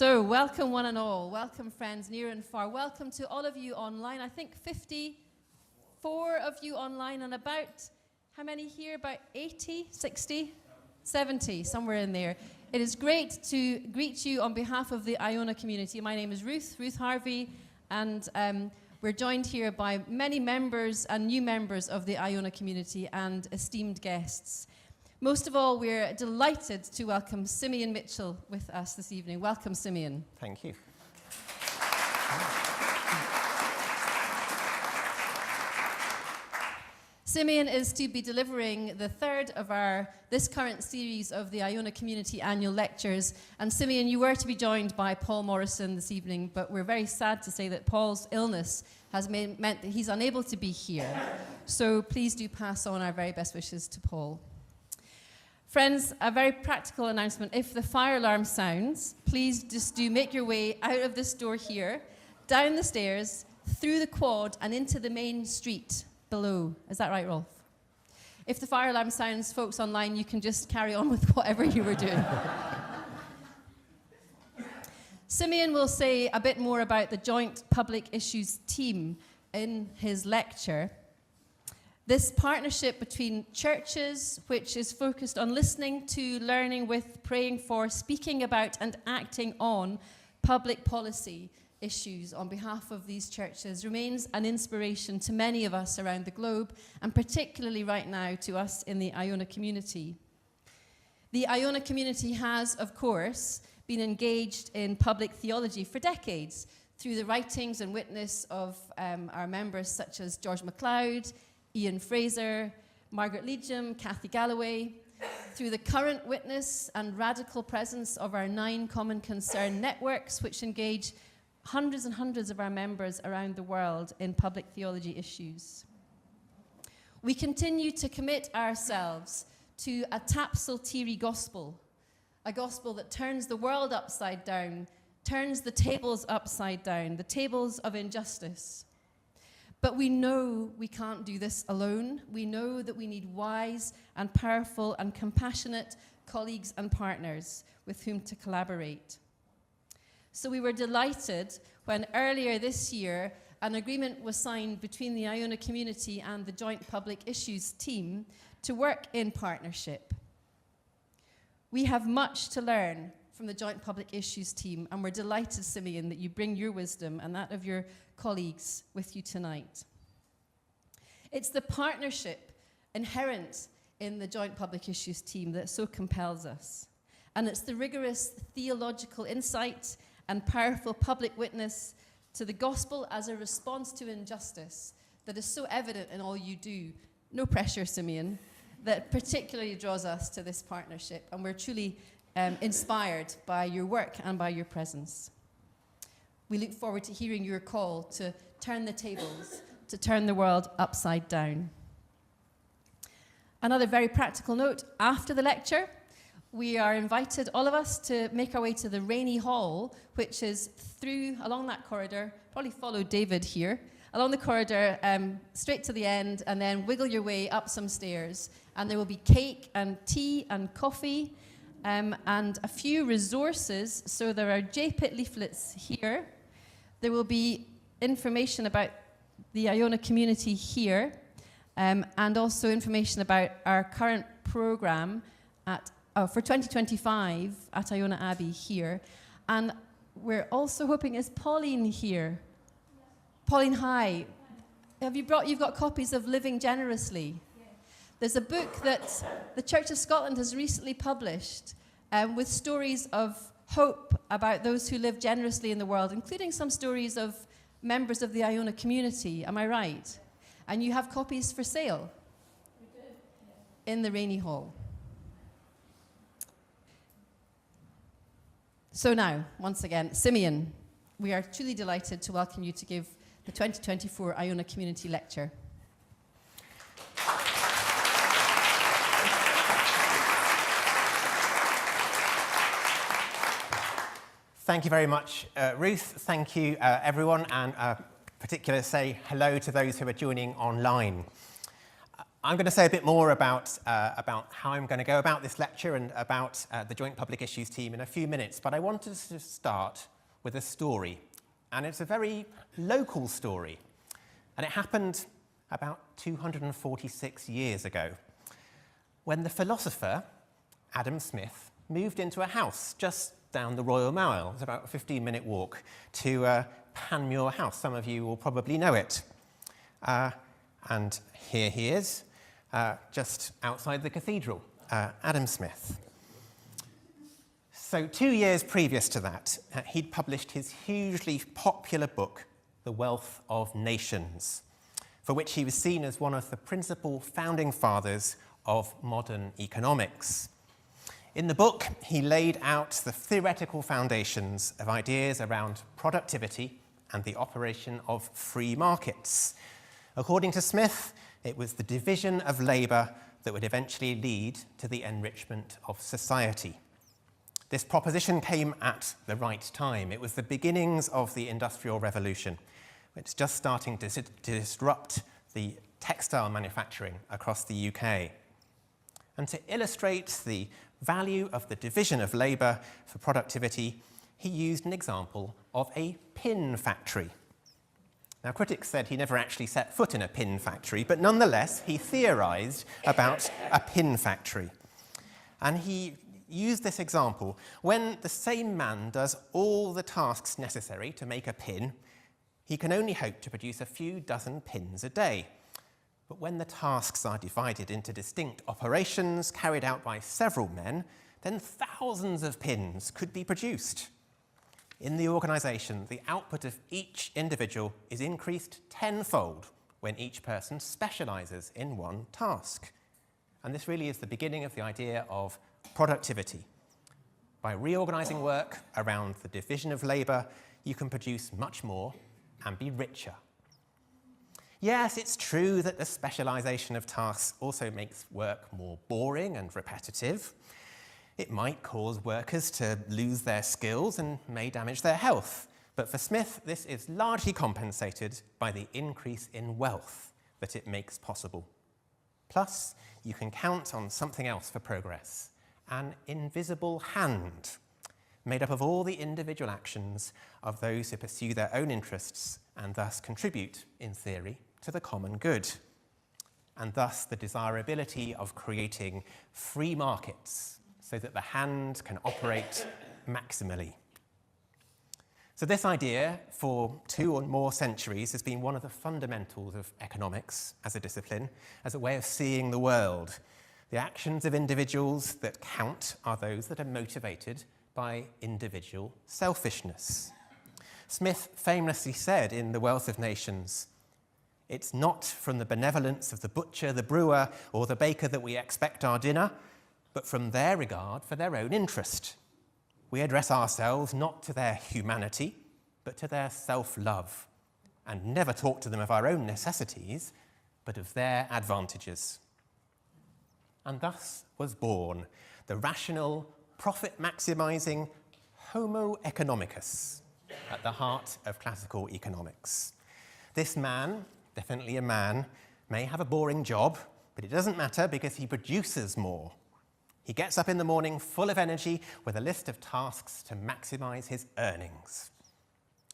So, welcome one and all. Welcome friends near and far. Welcome to all of you online. I think 54 of you online and about, how many here? About 80, 60, 70, somewhere in there. It is great to greet you on behalf of the Iona community. My name is Ruth Harvey, and we're joined here by many members and new members of the Iona community and esteemed guests. Most of all, we're delighted to welcome Simeon Mitchell with us this evening. Welcome, Simeon. Thank you. Simeon is to be delivering the third of this current series of the Iona Community Annual Lectures. And Simeon, you were to be joined by Paul Morrison this evening, but we're very sad to say that Paul's illness has meant that he's unable to be here. So please do pass on our very best wishes to Paul. Friends, a very practical announcement. If the fire alarm sounds, please just do make your way out of this door here, down the stairs, through the quad, and into the main street below. Is that right, Rolf? If the fire alarm sounds, folks online, you can just carry on with whatever you were doing. Simeon will say a bit more about the Joint Public Issues team in his lecture. This partnership between churches, which is focused on listening to, learning with, praying for, speaking about, and acting on public policy issues on behalf of these churches, remains an inspiration to many of us around the globe, and particularly right now to us in the Iona community. The Iona community has, of course, been engaged in public theology for decades through the writings and witness of our members such as George MacLeod, Ian Fraser, Margaret Leedham, Kathy Galloway, through the current witness and radical presence of our 9 common concern networks, which engage hundreds and hundreds of our members around the world in public theology issues. We continue to commit ourselves to a tapsultiri gospel, a gospel that turns the world upside down, turns the tables upside down, the tables of injustice. But we know we can't do this alone. We know that we need wise and powerful and compassionate colleagues and partners with whom to collaborate. So we were delighted when earlier this year an agreement was signed between the Iona community and the Joint Public Issues team to work in partnership. We have much to learn from the Joint Public Issues team, and we're delighted, Simeon, that you bring your wisdom and that of your colleagues with you tonight. It's the partnership inherent in the Joint Public Issues team that so compels us. And it's the rigorous theological insight and powerful public witness to the gospel as a response to injustice that is so evident in all you do. No pressure, Simeon, that particularly draws us to this partnership. And we're truly inspired by your work and by your presence. We look forward to hearing your call to turn the tables, to turn the world upside down. Another very practical note, after the lecture, we are invited, all of us, to make our way to the Rainy Hall, which is along that corridor, probably follow David here, along the corridor, straight to the end, and then wiggle your way up some stairs. And there will be cake and tea and coffee, and a few resources. So there are JPIT leaflets here. There will be information about the Iona community here, and also information about our current program for 2025 at Iona Abbey here. And we're also hoping, is Pauline here? Pauline, hi. You've got copies of Living Generously? There's a book that the Church of Scotland has recently published with stories of hope about those who live generously in the world, including some stories of members of the Iona community. Am I right? And you have copies for sale? We do. Yeah. In the Rainy Hall. So now, once again, Simeon, we are truly delighted to welcome you to give the 2024 Iona Community Lecture. Thank you very much, Ruth. Thank you, everyone, and particular say hello to those who are joining online. I'm going to say a bit more about how I'm going to go about this lecture and about the Joint Public Issues team in a few minutes, but I wanted to start with a story, and it's a very local story, and it happened about 246 years ago, when the philosopher Adam Smith moved into a house just down the Royal Mile. It's about a 15-minute walk to Panmure House. Some of you will probably know it. And here he is, just outside the cathedral, Adam Smith. So 2 years previous to that, he'd published his hugely popular book, The Wealth of Nations, for which he was seen as one of the principal founding fathers of modern economics. In the book, he laid out the theoretical foundations of ideas around productivity and the operation of free markets. According to Smith, it was the division of labour that would eventually lead to the enrichment of society. This proposition came at the right time. It was the beginnings of the Industrial Revolution. It's just starting to disrupt the textile manufacturing across the UK. And to illustrate the value of the division of labour for productivity, he used an example of a pin factory. Now, critics said he never actually set foot in a pin factory, but nonetheless, he theorised about a pin factory. And he used this example. When the same man does all the tasks necessary to make a pin, he can only hope to produce a few dozen pins a day. But when the tasks are divided into distinct operations carried out by several men, then thousands of pins could be produced. In the organisation, the output of each individual is increased tenfold when each person specialises in one task. And this really is the beginning of the idea of productivity. By reorganising work around the division of labour, you can produce much more and be richer. Yes, it's true that the specialisation of tasks also makes work more boring and repetitive. It might cause workers to lose their skills and may damage their health. But for Smith, this is largely compensated by the increase in wealth that it makes possible. Plus, you can count on something else for progress, an invisible hand, made up of all the individual actions of those who pursue their own interests and thus contribute, in theory, to the common good, and thus the desirability of creating free markets so that the hand can operate maximally. So this idea, for 2 or more centuries, has been one of the fundamentals of economics as a discipline, as a way of seeing the world. The actions of individuals that count are those that are motivated by individual selfishness. Smith famously said in The Wealth of Nations, "It's not from the benevolence of the butcher, the brewer, or the baker that we expect our dinner, but from their regard for their own interest. We address ourselves not to their humanity, but to their self-love, and never talk to them of our own necessities, but of their advantages." And thus was born the rational, profit-maximising Homo economicus at the heart of classical economics. This man, definitely a man, may have a boring job, but it doesn't matter because he produces more. He gets up in the morning full of energy with a list of tasks to maximise his earnings.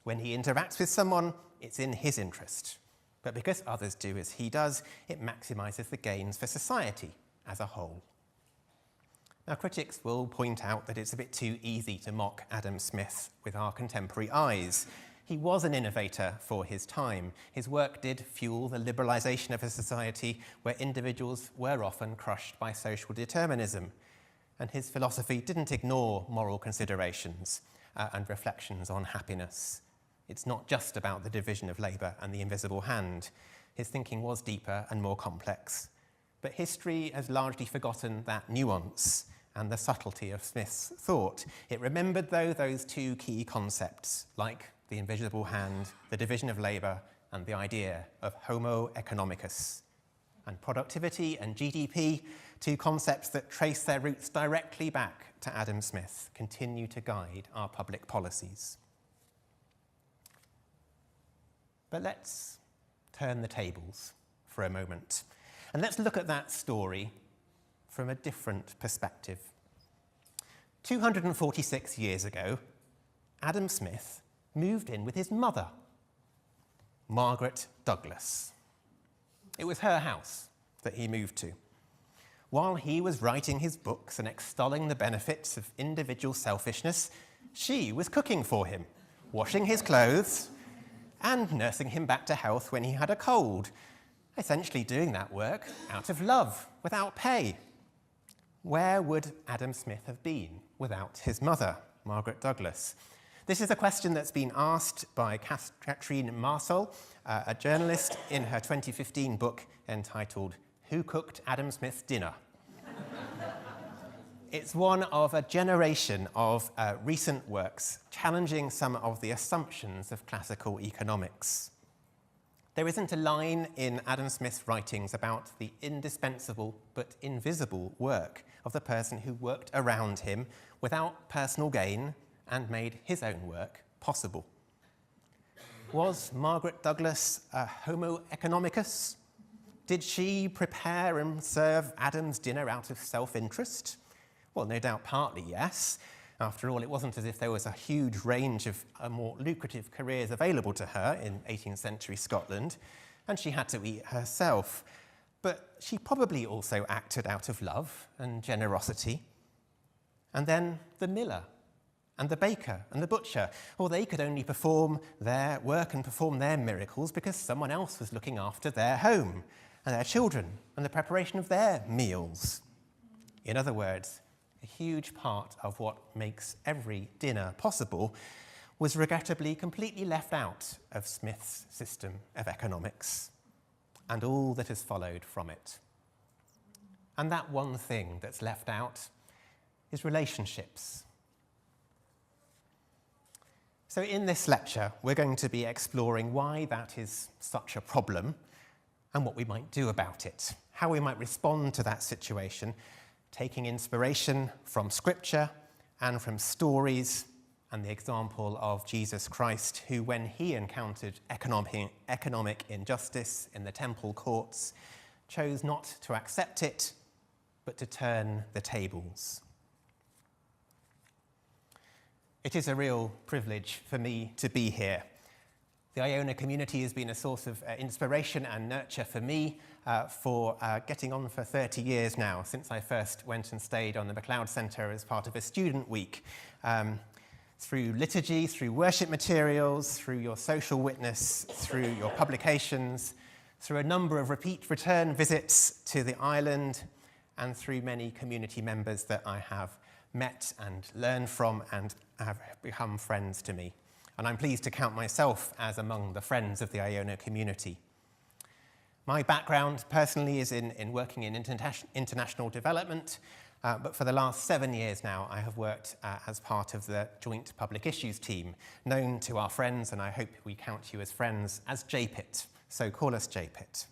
When he interacts with someone, it's in his interest. But because others do as he does, it maximises the gains for society as a whole. Now, critics will point out that it's a bit too easy to mock Adam Smith with our contemporary eyes. He was an innovator for his time. His work did fuel the liberalisation of a society where individuals were often crushed by social determinism. And his philosophy didn't ignore moral considerations and reflections on happiness. It's not just about the division of labour and the invisible hand. His thinking was deeper and more complex. But history has largely forgotten that nuance and the subtlety of Smith's thought. It remembered, though, those 2 key concepts, like the invisible hand, the division of labour, and the idea of Homo economicus. And productivity and GDP, 2 concepts that trace their roots directly back to Adam Smith, continue to guide our public policies. But let's turn the tables for a moment. And let's look at that story from a different perspective. 246 years ago, Adam Smith moved in with his mother, Margaret Douglas. It was her house that he moved to. While he was writing his books and extolling the benefits of individual selfishness, she was cooking for him, washing his clothes, and nursing him back to health when he had a cold, essentially doing that work out of love, without pay. Where would Adam Smith have been without his mother, Margaret Douglas? This is a question that's been asked by Katrine Marsol, a journalist, in her 2015 book entitled Who Cooked Adam Smith's Dinner? It's one of a generation of recent works challenging some of the assumptions of classical economics. There isn't a line in Adam Smith's writings about the indispensable but invisible work of the person who worked around him without personal gain and made his own work possible. Was Margaret Douglas a homo economicus? Did she prepare and serve Adam's dinner out of self-interest? Well, no doubt partly yes. After all, it wasn't as if there was a huge range of more lucrative careers available to her in 18th century Scotland, and she had to eat herself. But she probably also acted out of love and generosity. And then the miller and the baker and the butcher, well, they could only perform their work and perform their miracles because someone else was looking after their home and their children and the preparation of their meals. In other words, a huge part of what makes every dinner possible was regrettably completely left out of Smith's system of economics and all that has followed from it. And that one thing that's left out is relationships. So in this lecture, we're going to be exploring why that is such a problem and what we might do about it, how we might respond to that situation, taking inspiration from Scripture and from stories and the example of Jesus Christ, who, when he encountered economic injustice in the temple courts, chose not to accept it, but to turn the tables. It is a real privilege for me to be here. The Iona community has been a source of inspiration and nurture for me for getting on for 30 years now, since I first went and stayed on the MacLeod Centre as part of a student week. Through liturgy, through worship materials, through your social witness, through your publications, through a number of return visits to the island, and through many community members that I have met and learned from and have become friends to me. And I'm pleased to count myself as among the friends of the Iona community. My background personally is in working in international development, but for the last 7 years now I have worked as part of the joint public issues team, known to our friends, and I hope we count you as friends, as JPIT, so call us JPIT.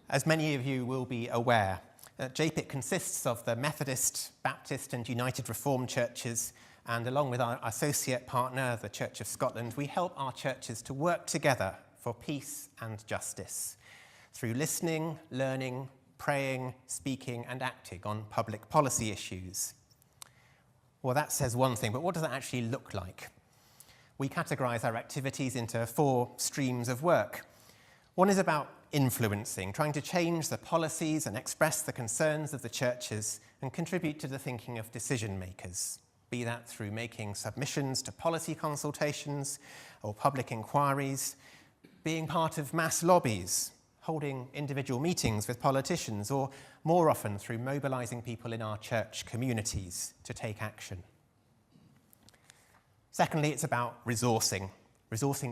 As many of you will be aware, JPIT consists of the Methodist, Baptist and United Reformed churches, and along with our associate partner, the Church of Scotland, we help our churches to work together for peace and justice through listening, learning, praying, speaking and acting on public policy issues. Well, that says one thing, but what does that actually look like? We categorise our activities into 4 streams of work. One is about influencing, trying to change the policies and express the concerns of the churches and contribute to the thinking of decision makers, be that through making submissions to policy consultations or public inquiries, being part of mass lobbies, holding individual meetings with politicians, or more often through mobilising people in our church communities to take action. Secondly, it's about resourcing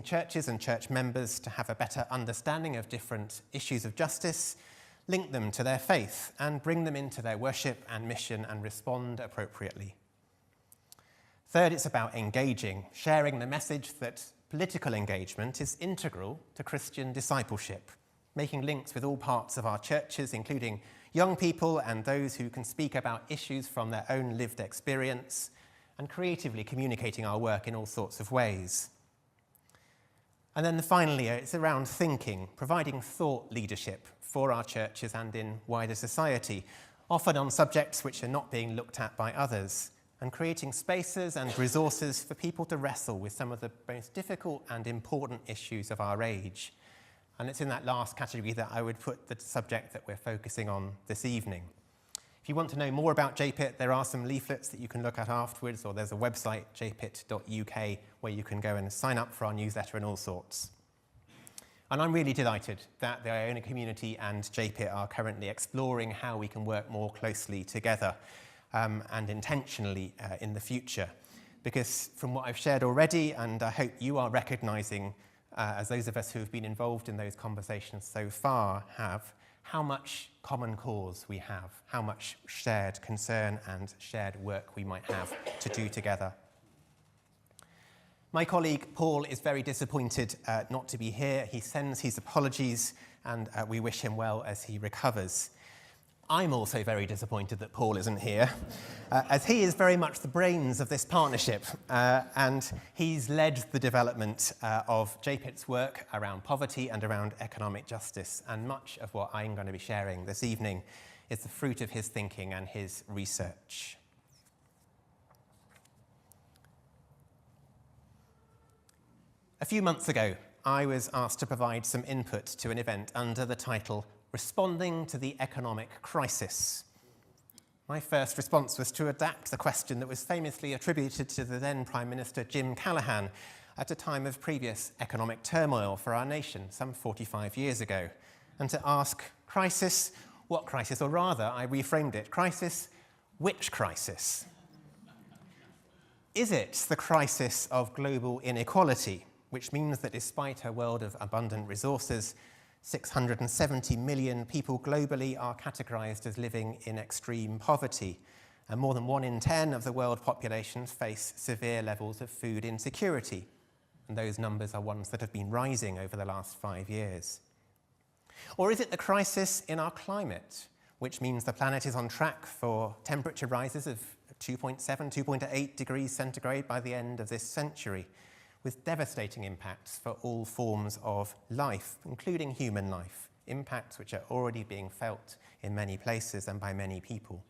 churches and church members to have a better understanding of different issues of justice, link them to their faith, and bring them into their worship and mission and respond appropriately. Third, it's about engaging, sharing the message that political engagement is integral to Christian discipleship, making links with all parts of our churches, including young people and those who can speak about issues from their own lived experience, and creatively communicating our work in all sorts of ways. And then finally, it's around thinking, providing thought leadership for our churches and in wider society, often on subjects which are not being looked at by others, and creating spaces and resources for people to wrestle with some of the most difficult and important issues of our age. And it's in that last category that I would put the subject that we're focusing on this evening. If you want to know more about JPIT, there are some leaflets that you can look at afterwards, or there's a website, jpit.uk, where you can go and sign up for our newsletter and all sorts. And I'm really delighted that the Iona community and JPIT are currently exploring how we can work more closely together and intentionally in the future. Because from what I've shared already, and I hope you are recognising, as those of us who have been involved in those conversations so far have, how much common cause we have, how much shared concern and shared work we might have to do together. My colleague Paul is very disappointed not to be here. He sends his apologies and we wish him well as he recovers. I'm also very disappointed that Paul isn't here, as he is very much the brains of this partnership, and he's led the development of JPIT's work around poverty and around economic justice, and much of what I'm going to be sharing this evening is the fruit of his thinking and his research. A few months ago, I was asked to provide some input to an event under the title Responding to the Economic Crisis. My first response was to adapt the question that was famously attributed to the then Prime Minister Jim Callaghan at a time of previous economic turmoil for our nation, some 45 years ago, and to ask, crisis, what crisis? Or rather, I reframed it, crisis, which crisis? Is it the crisis of global inequality, which means that despite a world of abundant resources, 670 million people globally are categorised as living in extreme poverty, and more than 1 in 10 of the world population face severe levels of food insecurity, and those numbers are ones that have been rising over the last 5 years? Or is it the crisis in our climate, which means the planet is on track for temperature rises of 2.7, 2.8 degrees centigrade by the end of this century, with devastating impacts for all forms of life, including human life, impacts which are already being felt in many places and by many people?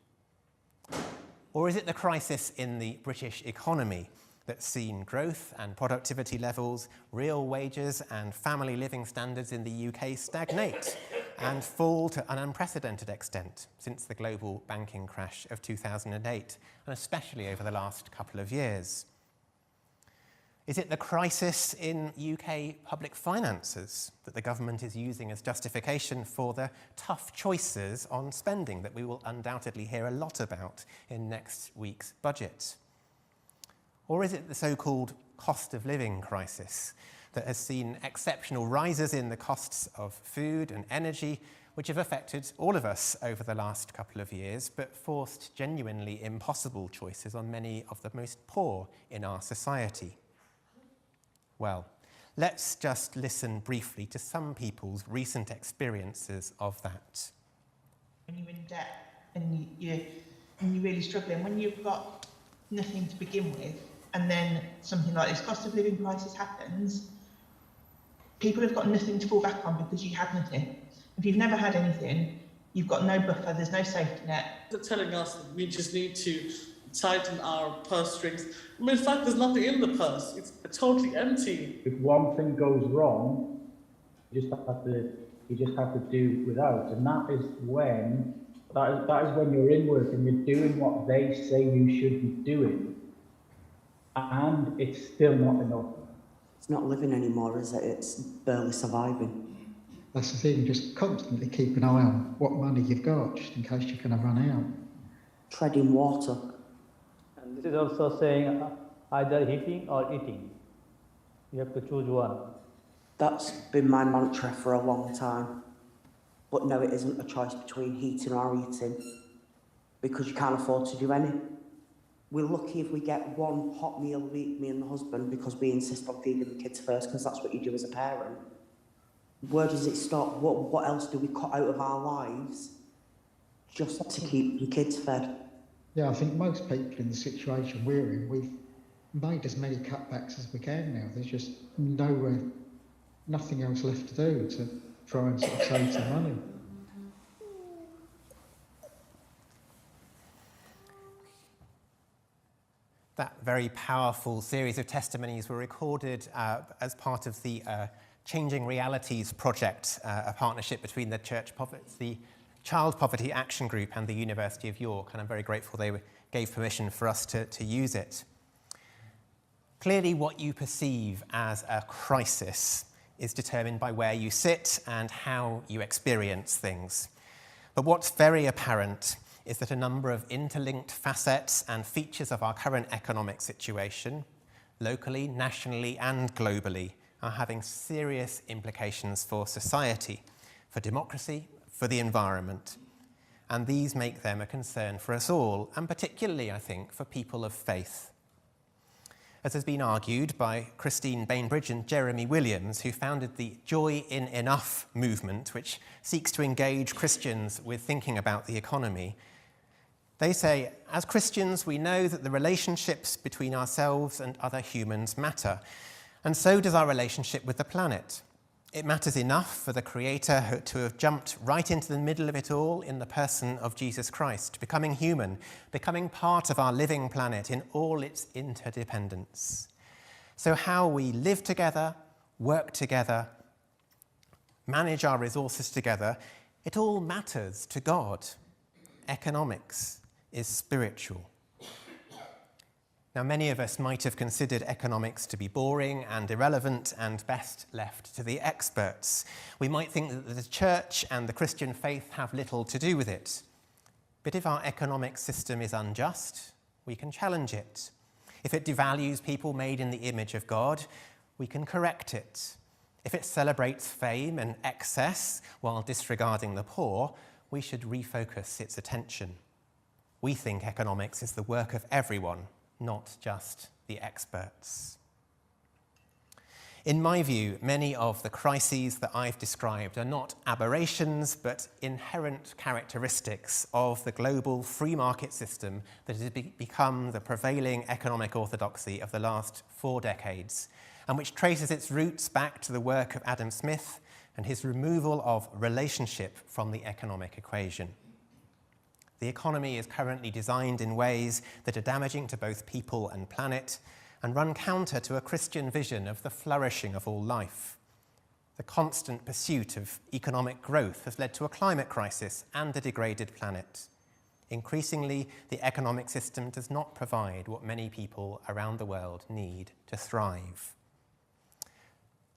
Or is it the crisis in the British economy that's seen growth and productivity levels, real wages and family living standards in the UK stagnate and fall to an unprecedented extent since the global banking crash of 2008, and especially over the last couple of years? Is it the crisis in UK public finances that the government is using as justification for the tough choices on spending that we will undoubtedly hear a lot about in next week's budget? Or is it the so-called cost of living crisis that has seen exceptional rises in the costs of food and energy, which have affected all of us over the last couple of years, but forced genuinely impossible choices on many of the most poor in our society? Well, let's just listen briefly to some people's recent experiences of that. When you're in debt and you're really struggling, when you've got nothing to begin with, and then something like this cost of living crisis happens, people have got nothing to fall back on because you had nothing. If you've never had anything, you've got no buffer, there's no safety net. They're telling us that we just need to tighten our purse strings. I mean, in fact, there's nothing in the purse. It's totally empty. If one thing goes wrong, you just have to do without, and that is when you're in work and you're doing what they say you should be doing, and it's still not enough. It's not living anymore, is it? It's barely surviving. That's the thing, just constantly keep an eye on what money you've got, just in case you're going to run out. Treading water. And this is also saying either heating or eating. You have to choose one. That's been my mantra for a long time. But no, it isn't a choice between heating or eating, because you can't afford to do any. We're lucky if we get one hot meal a week, me and the husband, because we insist on feeding the kids first, because that's what you do as a parent. Where does it stop? What else do we cut out of our lives just to keep your kids fed? Yeah, I think most people in the situation we're in, we've made as many cutbacks as we can now. There's just nowhere nothing else left to do to try and sort of save some money. That very powerful series of testimonies were recorded as part of the Changing Realities project, a partnership between the Child Poverty Action Group and the University of York, and I'm very grateful they gave permission for us to use it. Clearly, what you perceive as a crisis is determined by where you sit and how you experience things. But what's very apparent is that a number of interlinked facets and features of our current economic situation, locally, nationally, and globally, are having serious implications for society, for democracy, for the environment. And these make them a concern for us all, and particularly, I think, for people of faith. As has been argued by Christine Bainbridge and Jeremy Williams, who founded the Joy in Enough movement, which seeks to engage Christians with thinking about the economy, they say, as Christians, we know that the relationships between ourselves and other humans matter, and so does our relationship with the planet. It matters enough for the Creator to have jumped right into the middle of it all in the person of Jesus Christ, becoming human, becoming part of our living planet in all its interdependence. So how we live together, work together, manage our resources together, it all matters to God. Economics is spiritual. Now, many of us might have considered economics to be boring and irrelevant and best left to the experts. We might think that the church and the Christian faith have little to do with it. But if our economic system is unjust, we can challenge it. If it devalues people made in the image of God, we can correct it. If it celebrates fame and excess while disregarding the poor, we should refocus its attention. We think economics is the work of everyone, not just the experts. In my view, many of the crises that I've described are not aberrations, but inherent characteristics of the global free market system that has become the prevailing economic orthodoxy of the last 4 decades, and which traces its roots back to the work of Adam Smith and his removal of relationship from the economic equation. The economy is currently designed in ways that are damaging to both people and planet and run counter to a Christian vision of the flourishing of all life. The constant pursuit of economic growth has led to a climate crisis and a degraded planet. Increasingly, the economic system does not provide what many people around the world need to thrive.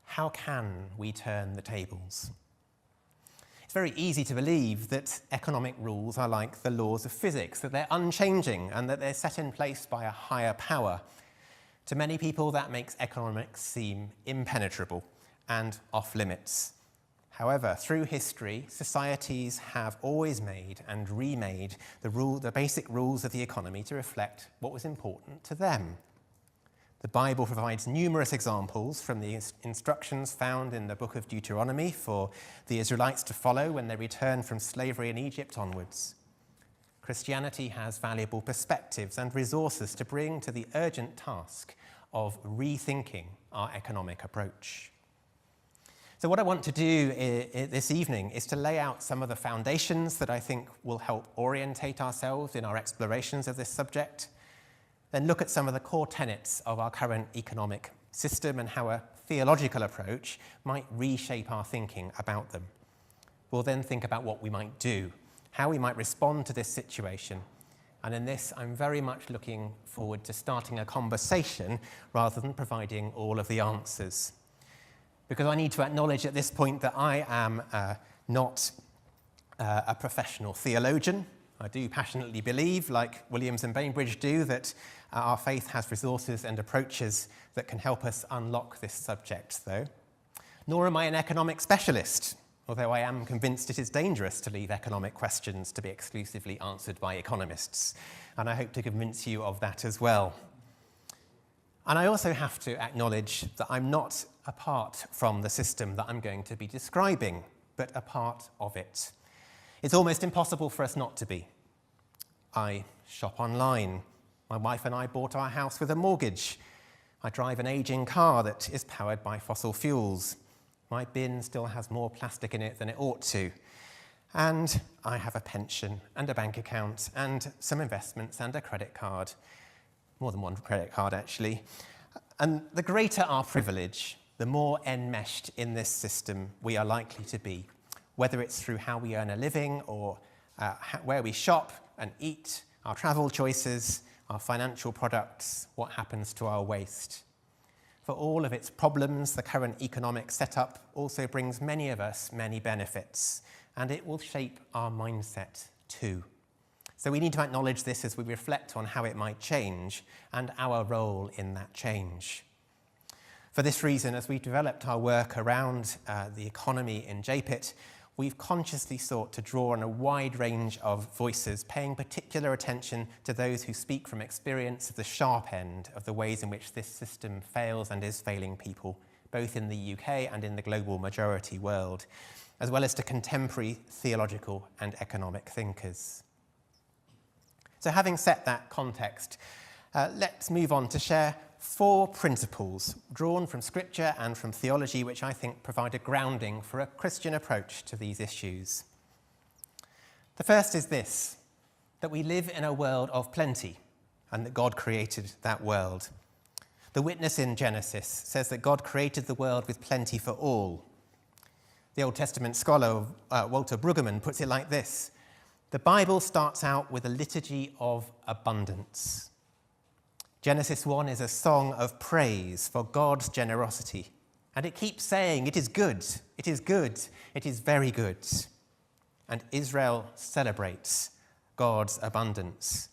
How can we turn the tables? It's very easy to believe that economic rules are like the laws of physics, that they're unchanging and that they're set in place by a higher power. To many people, that makes economics seem impenetrable and off limits. However, through history, societies have always made and remade the basic rules of the economy to reflect what was important to them. The Bible provides numerous examples from the instructions found in the book of Deuteronomy for the Israelites to follow when they return from slavery in Egypt onwards. Christianity has valuable perspectives and resources to bring to the urgent task of rethinking our economic approach. So what I want to do this evening is to lay out some of the foundations that I think will help orientate ourselves in our explorations of this subject, then look at some of the core tenets of our current economic system and how a theological approach might reshape our thinking about them. We'll then think about what we might do, how we might respond to this situation. And in this, I'm very much looking forward to starting a conversation rather than providing all of the answers. Because I need to acknowledge at this point that I am not a professional theologian. I do passionately believe, like Williams and Bainbridge do, that our faith has resources and approaches that can help us unlock this subject, though. Nor am I an economic specialist, although I am convinced it is dangerous to leave economic questions to be exclusively answered by economists, and I hope to convince you of that as well. And I also have to acknowledge that I'm not apart from the system that I'm going to be describing, but a part of it. It's almost impossible for us not to be. I shop online. My wife and I bought our house with a mortgage. I drive an aging car that is powered by fossil fuels. My bin still has more plastic in it than it ought to. And I have a pension and a bank account and some investments and a credit card. More than one credit card, actually. And the greater our privilege, the more enmeshed in this system we are likely to be, whether it's through how we earn a living or where we shop and eat, our travel choices, our financial products, what happens to our waste. For all of its problems, the current economic setup also brings many of us many benefits, and it will shape our mindset too. So we need to acknowledge this as we reflect on how it might change and our role in that change. For this reason, as we developed our work around the economy in JPIT, we've consciously sought to draw on a wide range of voices, paying particular attention to those who speak from experience of the sharp end of the ways in which this system fails and is failing people, both in the UK and in the global majority world, as well as to contemporary theological and economic thinkers. So having set that context, let's move on to share 4 principles drawn from scripture and from theology, which I think provide a grounding for a Christian approach to these issues. The first is this, that we live in a world of plenty and that God created that world. The witness in Genesis says that God created the world with plenty for all. The Old Testament scholar Walter Brueggemann puts it like this: the Bible starts out with a liturgy of abundance. Genesis 1 is a song of praise for God's generosity, and it keeps saying, it is good, it is good, it is very good. And Israel celebrates God's abundance.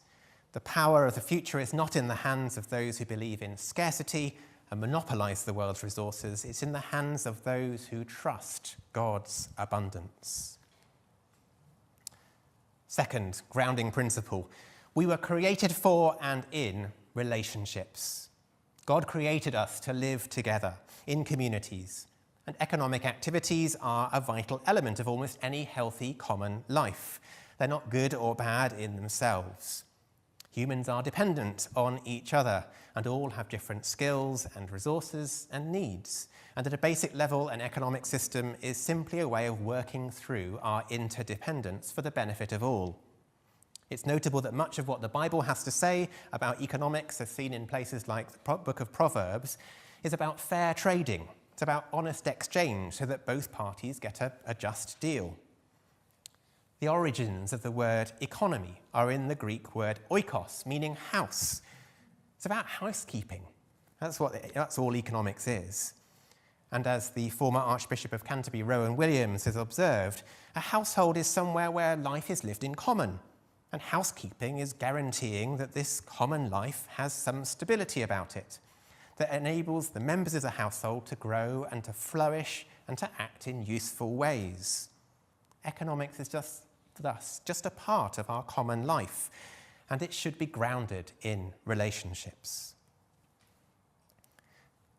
The power of the future is not in the hands of those who believe in scarcity and monopolize the world's resources. It's in the hands of those who trust God's abundance. Second grounding principle, we were created for and in relationships. God created us to live together in communities, and economic activities are a vital element of almost any healthy common life. They're not good or bad in themselves. Humans are dependent on each other and all have different skills and resources and needs. And at a basic level, an economic system is simply a way of working through our interdependence for the benefit of all. It's notable that much of what the Bible has to say about economics, as seen in places like the Book of Proverbs, is about fair trading. It's about honest exchange so that both parties get a just deal. The origins of the word economy are in the Greek word oikos, meaning house. It's about housekeeping. That's all economics is. And as the former Archbishop of Canterbury, Rowan Williams, has observed, a household is somewhere where life is lived in common. And housekeeping is guaranteeing that this common life has some stability about it, that enables the members of the household to grow and to flourish and to act in useful ways. Economics is just a part of our common life, and it should be grounded in relationships.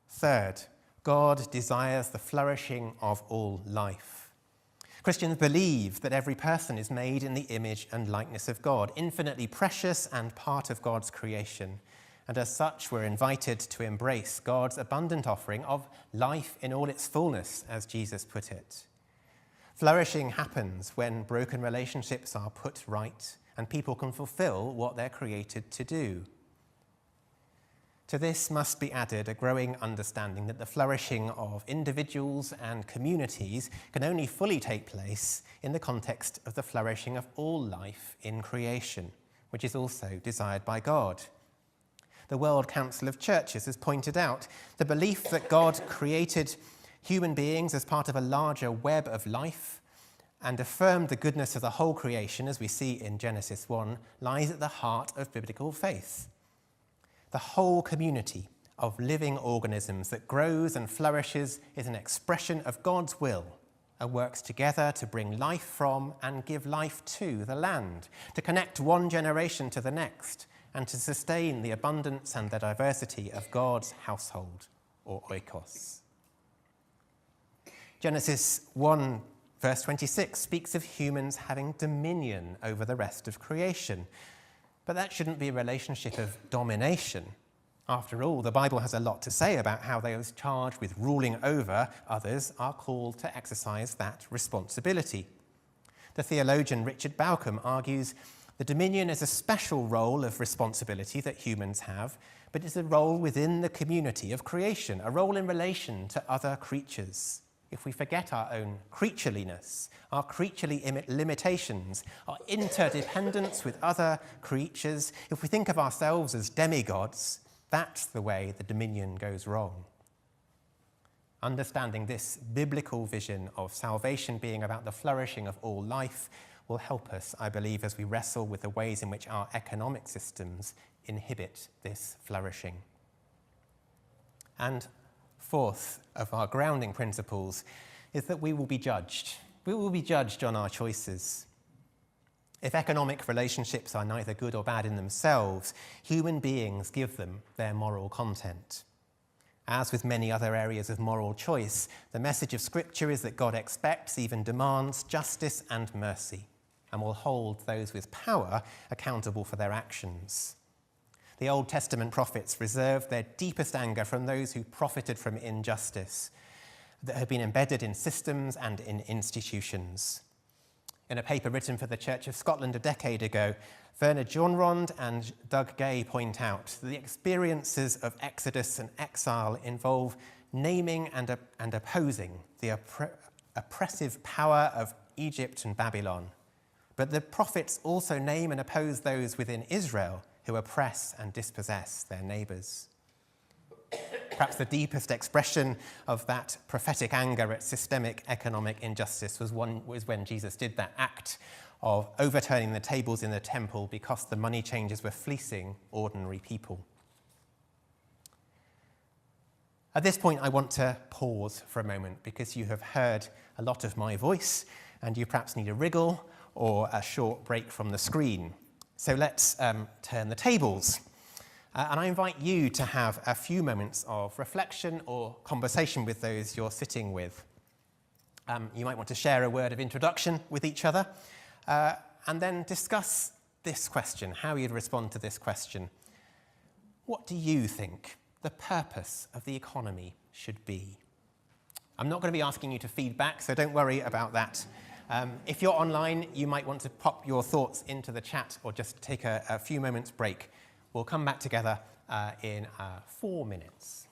Third, God desires the flourishing of all life. Christians believe that every person is made in the image and likeness of God, infinitely precious and part of God's creation. And as such, we're invited to embrace God's abundant offering of life in all its fullness, as Jesus put it. Flourishing happens when broken relationships are put right and people can fulfill what they're created to do. To this must be added a growing understanding that the flourishing of individuals and communities can only fully take place in the context of the flourishing of all life in creation, which is also desired by God. The World Council of Churches has pointed out the belief that God created human beings as part of a larger web of life and affirmed the goodness of the whole creation, as we see in Genesis 1, lies at the heart of biblical faith. The whole community of living organisms that grows and flourishes is an expression of God's will and works together to bring life from and give life to the land, to connect one generation to the next, and to sustain the abundance and the diversity of God's household, or oikos. Genesis 1, verse 26 speaks of humans having dominion over the rest of creation. But that shouldn't be a relationship of domination. After all, the Bible has a lot to say about how those charged with ruling over others are called to exercise that responsibility. The theologian Richard Bauckham argues the dominion is a special role of responsibility that humans have, but it's a role within the community of creation, a role in relation to other creatures. If we forget our own creatureliness, our creaturely limitations, our interdependence with other creatures, if we think of ourselves as demigods, that's the way the dominion goes wrong. Understanding this biblical vision of salvation being about the flourishing of all life will help us, I believe, as we wrestle with the ways in which our economic systems inhibit this flourishing. And fourth of our grounding principles is that we will be judged. We will be judged on our choices. If economic relationships are neither good or bad in themselves, human beings give them their moral content. As with many other areas of moral choice, the message of Scripture is that God expects, even demands, justice and mercy, and will hold those with power accountable for their actions. The Old Testament prophets reserved their deepest anger from those who profited from injustice that had been embedded in systems and in institutions. In a paper written for the Church of Scotland a decade ago, Werner Jonrond and Doug Gay point out that the experiences of exodus and exile involve naming and opposing the oppressive power of Egypt and Babylon. But the prophets also name and oppose those within Israel who oppress and dispossess their neighbours. Perhaps the deepest expression of that prophetic anger at systemic economic injustice was when Jesus did that act of overturning the tables in the temple because the money changers were fleecing ordinary people. At this point, I want to pause for a moment because you have heard a lot of my voice and you perhaps need a wriggle or a short break from the screen. So let's turn the tables. And I invite you to have a few moments of reflection or conversation with those you're sitting with. You might want to share a word of introduction with each other and then discuss this question, how you'd respond to this question. What do you think the purpose of the economy should be? I'm not going to be asking you to feed back, so don't worry about that. If you're online, you might want to pop your thoughts into the chat or just take a few moments break. We'll come back together in 4 minutes.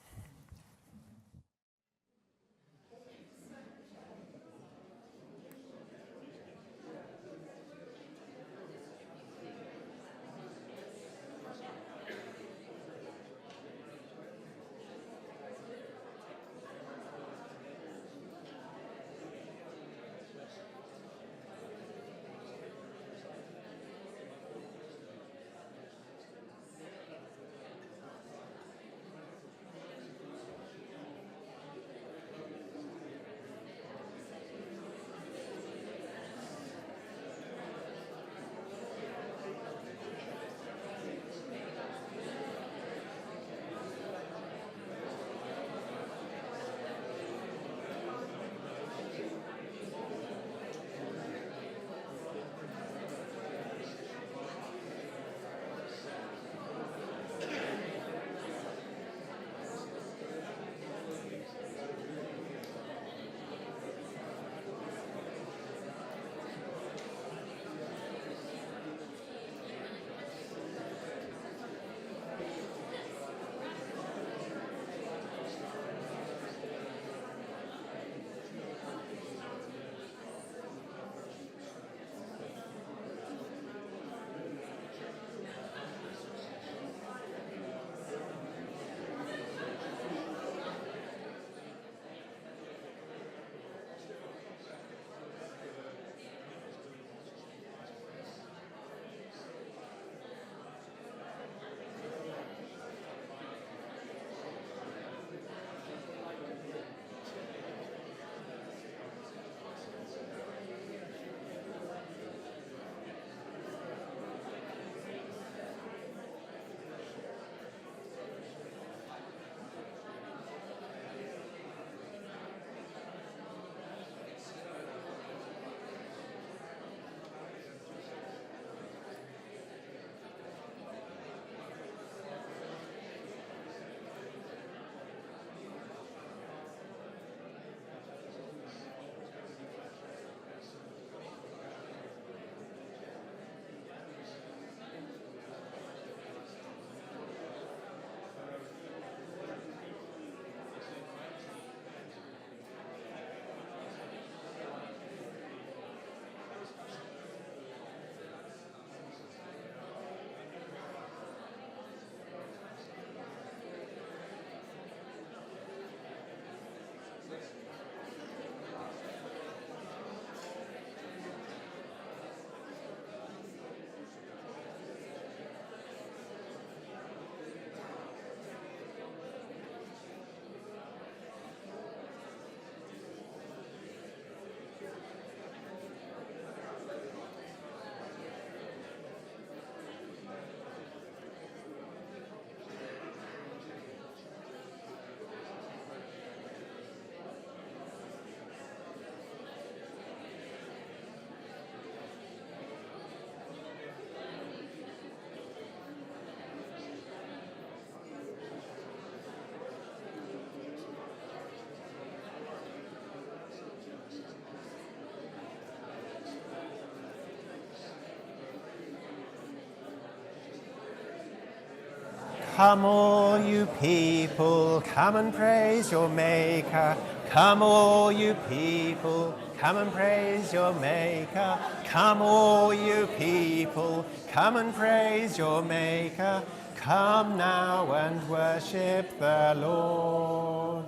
Come all you people, come and praise your Maker. Come all you people, come and praise your Maker. Come all you people, come and praise your Maker. Come now and worship the Lord.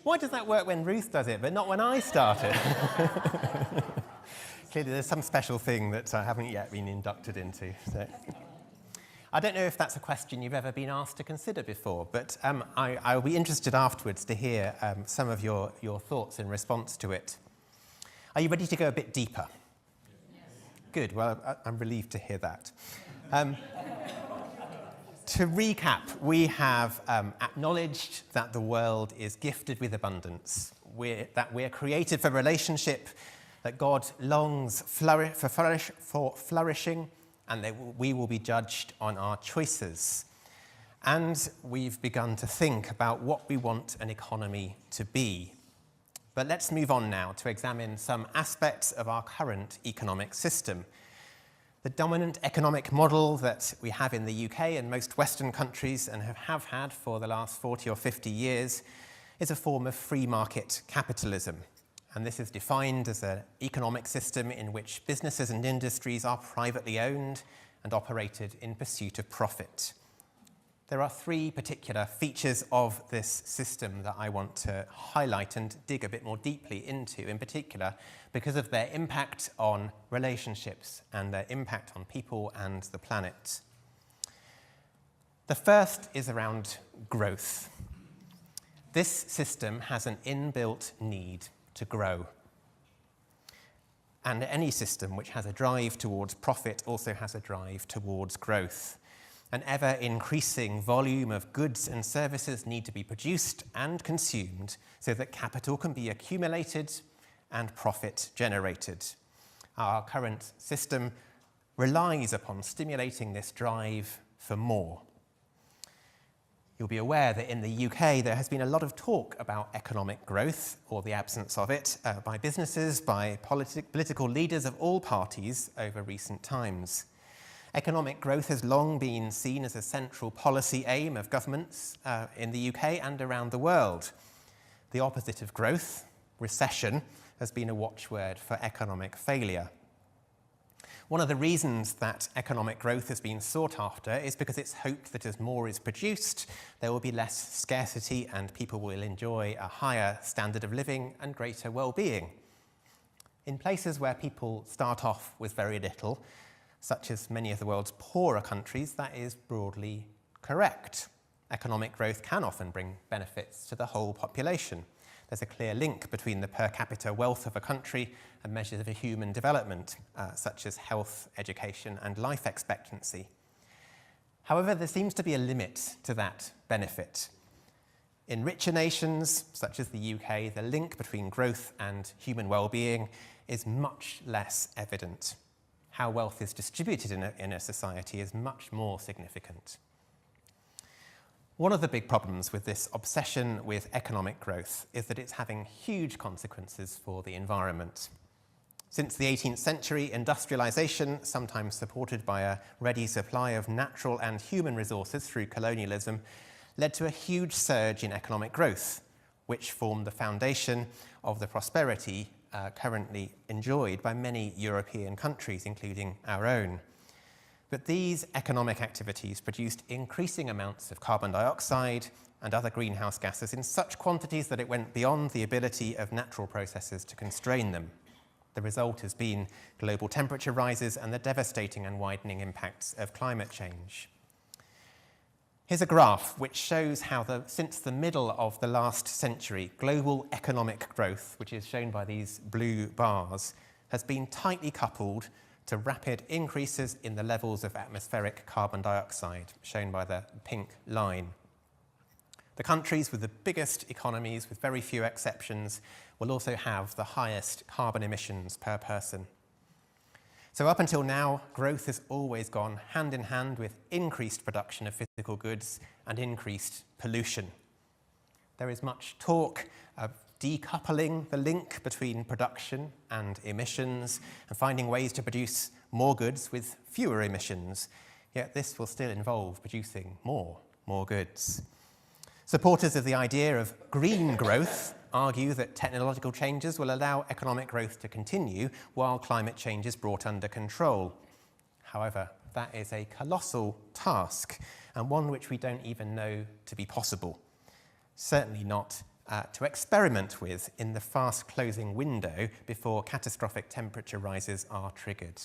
Why does that work when Ruth does it, but not when I start it? Clearly there's some special thing that I haven't yet been inducted into. So. I don't know if that's a question you've ever been asked to consider before, but I'll be interested afterwards to hear some of your thoughts in response to it. Are you ready to go a bit deeper? Yes. Good, well, I'm relieved to hear that. To recap, we have acknowledged that the world is gifted with abundance, that we're created for relationship, that God longs for flourishing, and that we will be judged on our choices. And we've begun to think about what we want an economy to be. But let's move on now to examine some aspects of our current economic system. The dominant economic model that we have in the UK and most Western countries and have had for the last 40 or 50 years is a form of free market capitalism. And this is defined as an economic system in which businesses and industries are privately owned and operated in pursuit of profit. There are three particular features of this system that I want to highlight and dig a bit more deeply into, in particular because of their impact on relationships and their impact on people and the planet. The first is around growth. This system has an inbuilt need to grow. And any system which has a drive towards profit also has a drive towards growth. An ever-increasing volume of goods and services need to be produced and consumed so that capital can be accumulated and profit generated. Our current system relies upon stimulating this drive for more. You'll be aware that in the UK there has been a lot of talk about economic growth, or the absence of it, by businesses, by political leaders of all parties over recent times. Economic growth has long been seen as a central policy aim of governments in the UK and around the world. The opposite of growth, recession, has been a watchword for economic failure. One of the reasons that economic growth has been sought after is because it's hoped that as more is produced, there will be less scarcity and people will enjoy a higher standard of living and greater well-being. In places where people start off with very little, such as many of the world's poorer countries, that is broadly correct. Economic growth can often bring benefits to the whole population. There's a clear link between the per capita wealth of a country and measures of human development, such as health, education, and life expectancy. However, there seems to be a limit to that benefit. In richer nations, such as the UK, the link between growth and human well-being is much less evident. How wealth is distributed in a society is much more significant. One of the big problems with this obsession with economic growth is that it's having huge consequences for the environment. Since the 18th century, industrialization, sometimes supported by a ready supply of natural and human resources through colonialism, led to a huge surge in economic growth, which formed the foundation of the prosperity currently enjoyed by many European countries, including our own. But these economic activities produced increasing amounts of carbon dioxide and other greenhouse gases in such quantities that it went beyond the ability of natural processes to constrain them. The result has been global temperature rises and the devastating and widening impacts of climate change. Here's a graph which shows how since the middle of the last century, global economic growth, which is shown by these blue bars, has been tightly coupled to rapid increases in the levels of atmospheric carbon dioxide, shown by the pink line. The countries with the biggest economies, with very few exceptions, will also have the highest carbon emissions per person. So up until now, growth has always gone hand in hand with increased production of physical goods and increased pollution. There is much talk of decoupling the link between production and emissions and finding ways to produce more goods with fewer emissions. yet this will still involve producing more goods. Supporters of the idea of green growth argue that technological changes will allow economic growth to continue while climate change is brought under control. However, that is a colossal task, and one which we don't even know to be possible. Certainly not to experiment with in the fast-closing window before catastrophic temperature rises are triggered.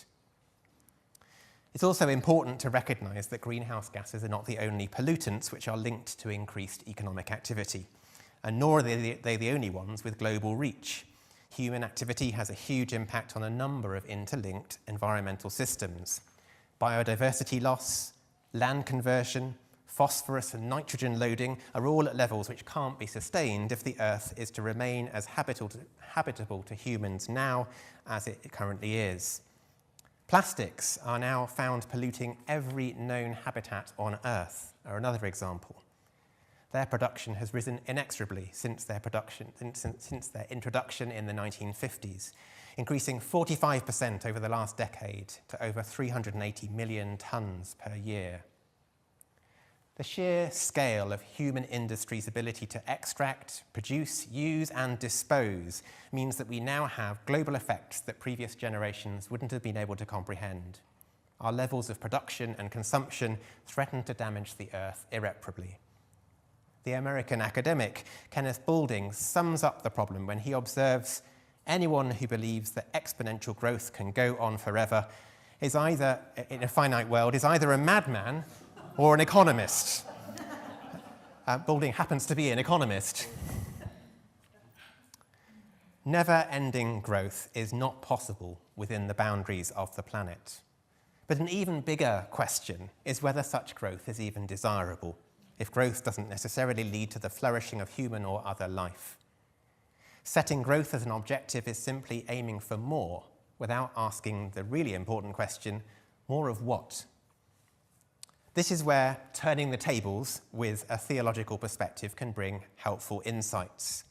It's also important to recognise that greenhouse gases are not the only pollutants which are linked to increased economic activity, and nor are they the only ones with global reach. Human activity has a huge impact on a number of interlinked environmental systems. Biodiversity loss, land conversion, phosphorus and nitrogen loading are all at levels which can't be sustained if the Earth is to remain as habitable to humans now as it currently is. Plastics are now found polluting every known habitat on Earth, are another example. Their production has risen inexorably since their introduction in the 1950s, increasing 45% over the last decade to over 380 million tonnes per year. The sheer scale of human industry's ability to extract, produce, use and dispose means that we now have global effects that previous generations wouldn't have been able to comprehend. Our levels of production and consumption threaten to damage the Earth irreparably. The American academic Kenneth Boulding sums up the problem when he observes, anyone who believes that exponential growth can go on forever is either, in a finite world, is either a madman or an economist. Boulding happens to be an economist. Never-ending growth is not possible within the boundaries of the planet. But an even bigger question is whether such growth is even desirable, if growth doesn't necessarily lead to the flourishing of human or other life. Setting growth as an objective is simply aiming for more, without asking the really important question, more of what? This is where turning the tables with a theological perspective can bring helpful insights.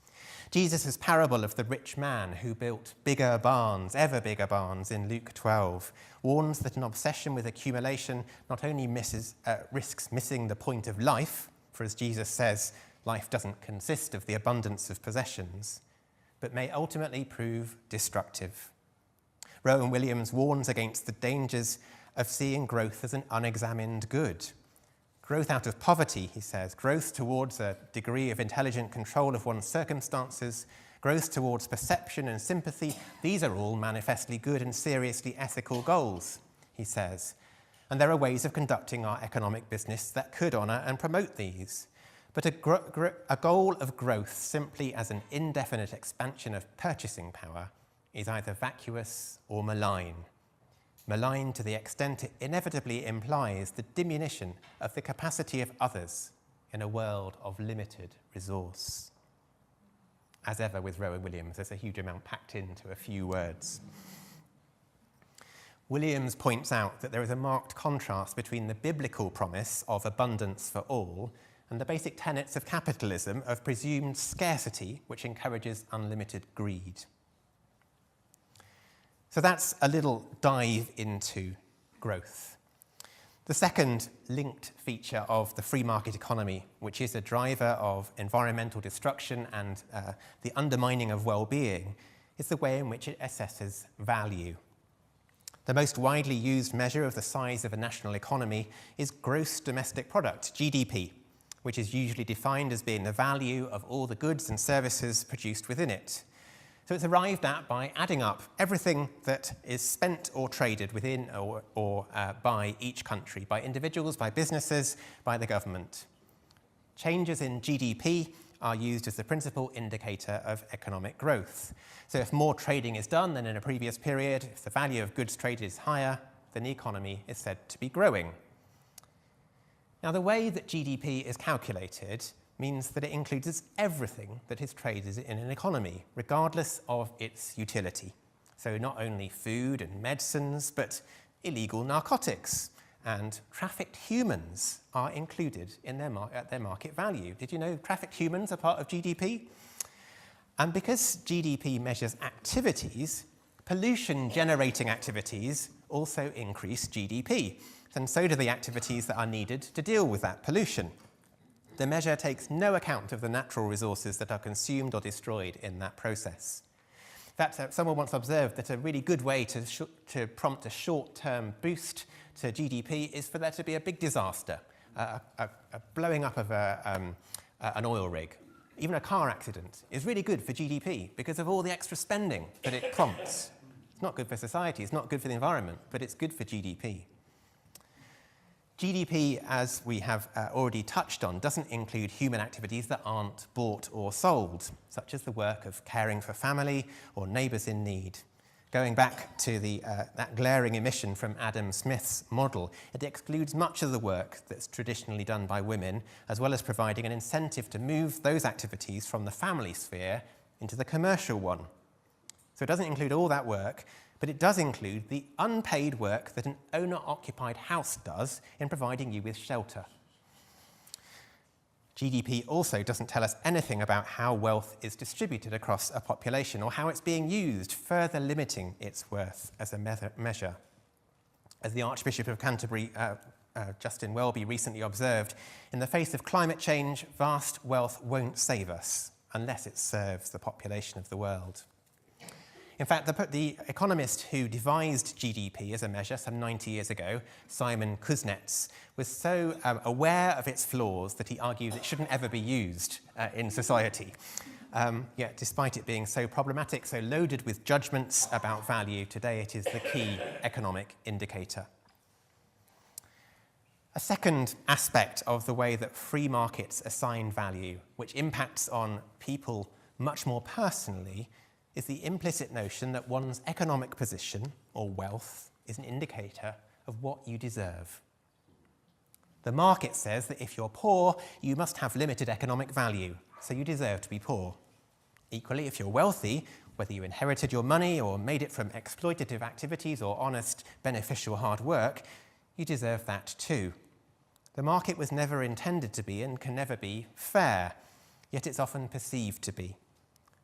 Jesus' parable of the rich man who built bigger barns, ever bigger barns, in Luke 12, warns that an obsession with accumulation not only risks missing the point of life, for as Jesus says, life doesn't consist of the abundance of possessions, but may ultimately prove destructive. Rowan Williams warns against the dangers of seeing growth as an unexamined good. Growth out of poverty, he says, growth towards a degree of intelligent control of one's circumstances, growth towards perception and sympathy, these are all manifestly good and seriously ethical goals, he says. And there are ways of conducting our economic business that could honour and promote these. But a goal of growth simply as an indefinite expansion of purchasing power is either vacuous or malign. Malign to the extent it inevitably implies the diminution of the capacity of others in a world of limited resource. As ever with Rowan Williams, there's a huge amount packed into a few words. Williams points out that there is a marked contrast between the biblical promise of abundance for all and the basic tenets of capitalism of presumed scarcity, which encourages unlimited greed. So that's a little dive into growth. The second linked feature of the free market economy, which is a driver of environmental destruction and the undermining of well-being, is the way in which it assesses value. The most widely used measure of the size of a national economy is gross domestic product, GDP, which is usually defined as being the value of all the goods and services produced within it. So it's arrived at by adding up everything that is spent or traded within or by each country, by individuals, by businesses, by the government. Changes in GDP are used as the principal indicator of economic growth. So if more trading is done than in a previous period, if the value of goods traded is higher, then the economy is said to be growing. Now, the way that GDP is calculated means that it includes everything that is traded in an economy, regardless of its utility. So not only food and medicines, but illegal narcotics and trafficked humans are included in their market value. Did you know trafficked humans are part of GDP? And because GDP measures activities, pollution-generating activities also increase GDP, and so do the activities that are needed to deal with that pollution. The measure takes no account of the natural resources that are consumed or destroyed in that process. In fact, someone once observed that a really good way to prompt a short-term boost to GDP is for there to be a big disaster, a blowing up of an oil rig. Even a car accident is really good for GDP because of all the extra spending that it prompts. It's not good for society, it's not good for the environment, but it's good for GDP. GDP, as we have already touched on, doesn't include human activities that aren't bought or sold, such as the work of caring for family or neighbours in need. Going back to that glaring omission from Adam Smith's model, it excludes much of the work that's traditionally done by women, as well as providing an incentive to move those activities from the family sphere into the commercial one. So it doesn't include all that work, but it does include the unpaid work that an owner-occupied house does in providing you with shelter. GDP also doesn't tell us anything about how wealth is distributed across a population or how it's being used, further limiting its worth as a measure. As the Archbishop of Canterbury, Justin Welby, recently observed, in the face of climate change, vast wealth won't save us unless it serves the population of the world. In fact, the economist who devised GDP as a measure some 90 years ago, Simon Kuznets, was so aware of its flaws that he argued it shouldn't ever be used in society. Yet, despite it being so problematic, so loaded with judgments about value, today it is the key economic indicator. A second aspect of the way that free markets assign value, which impacts on people much more personally, is the implicit notion that one's economic position or wealth is an indicator of what you deserve. The market says that if you're poor, you must have limited economic value, so you deserve to be poor. Equally, if you're wealthy, whether you inherited your money or made it from exploitative activities or honest, beneficial hard work, you deserve that too. The market was never intended to be and can never be fair, yet it's often perceived to be.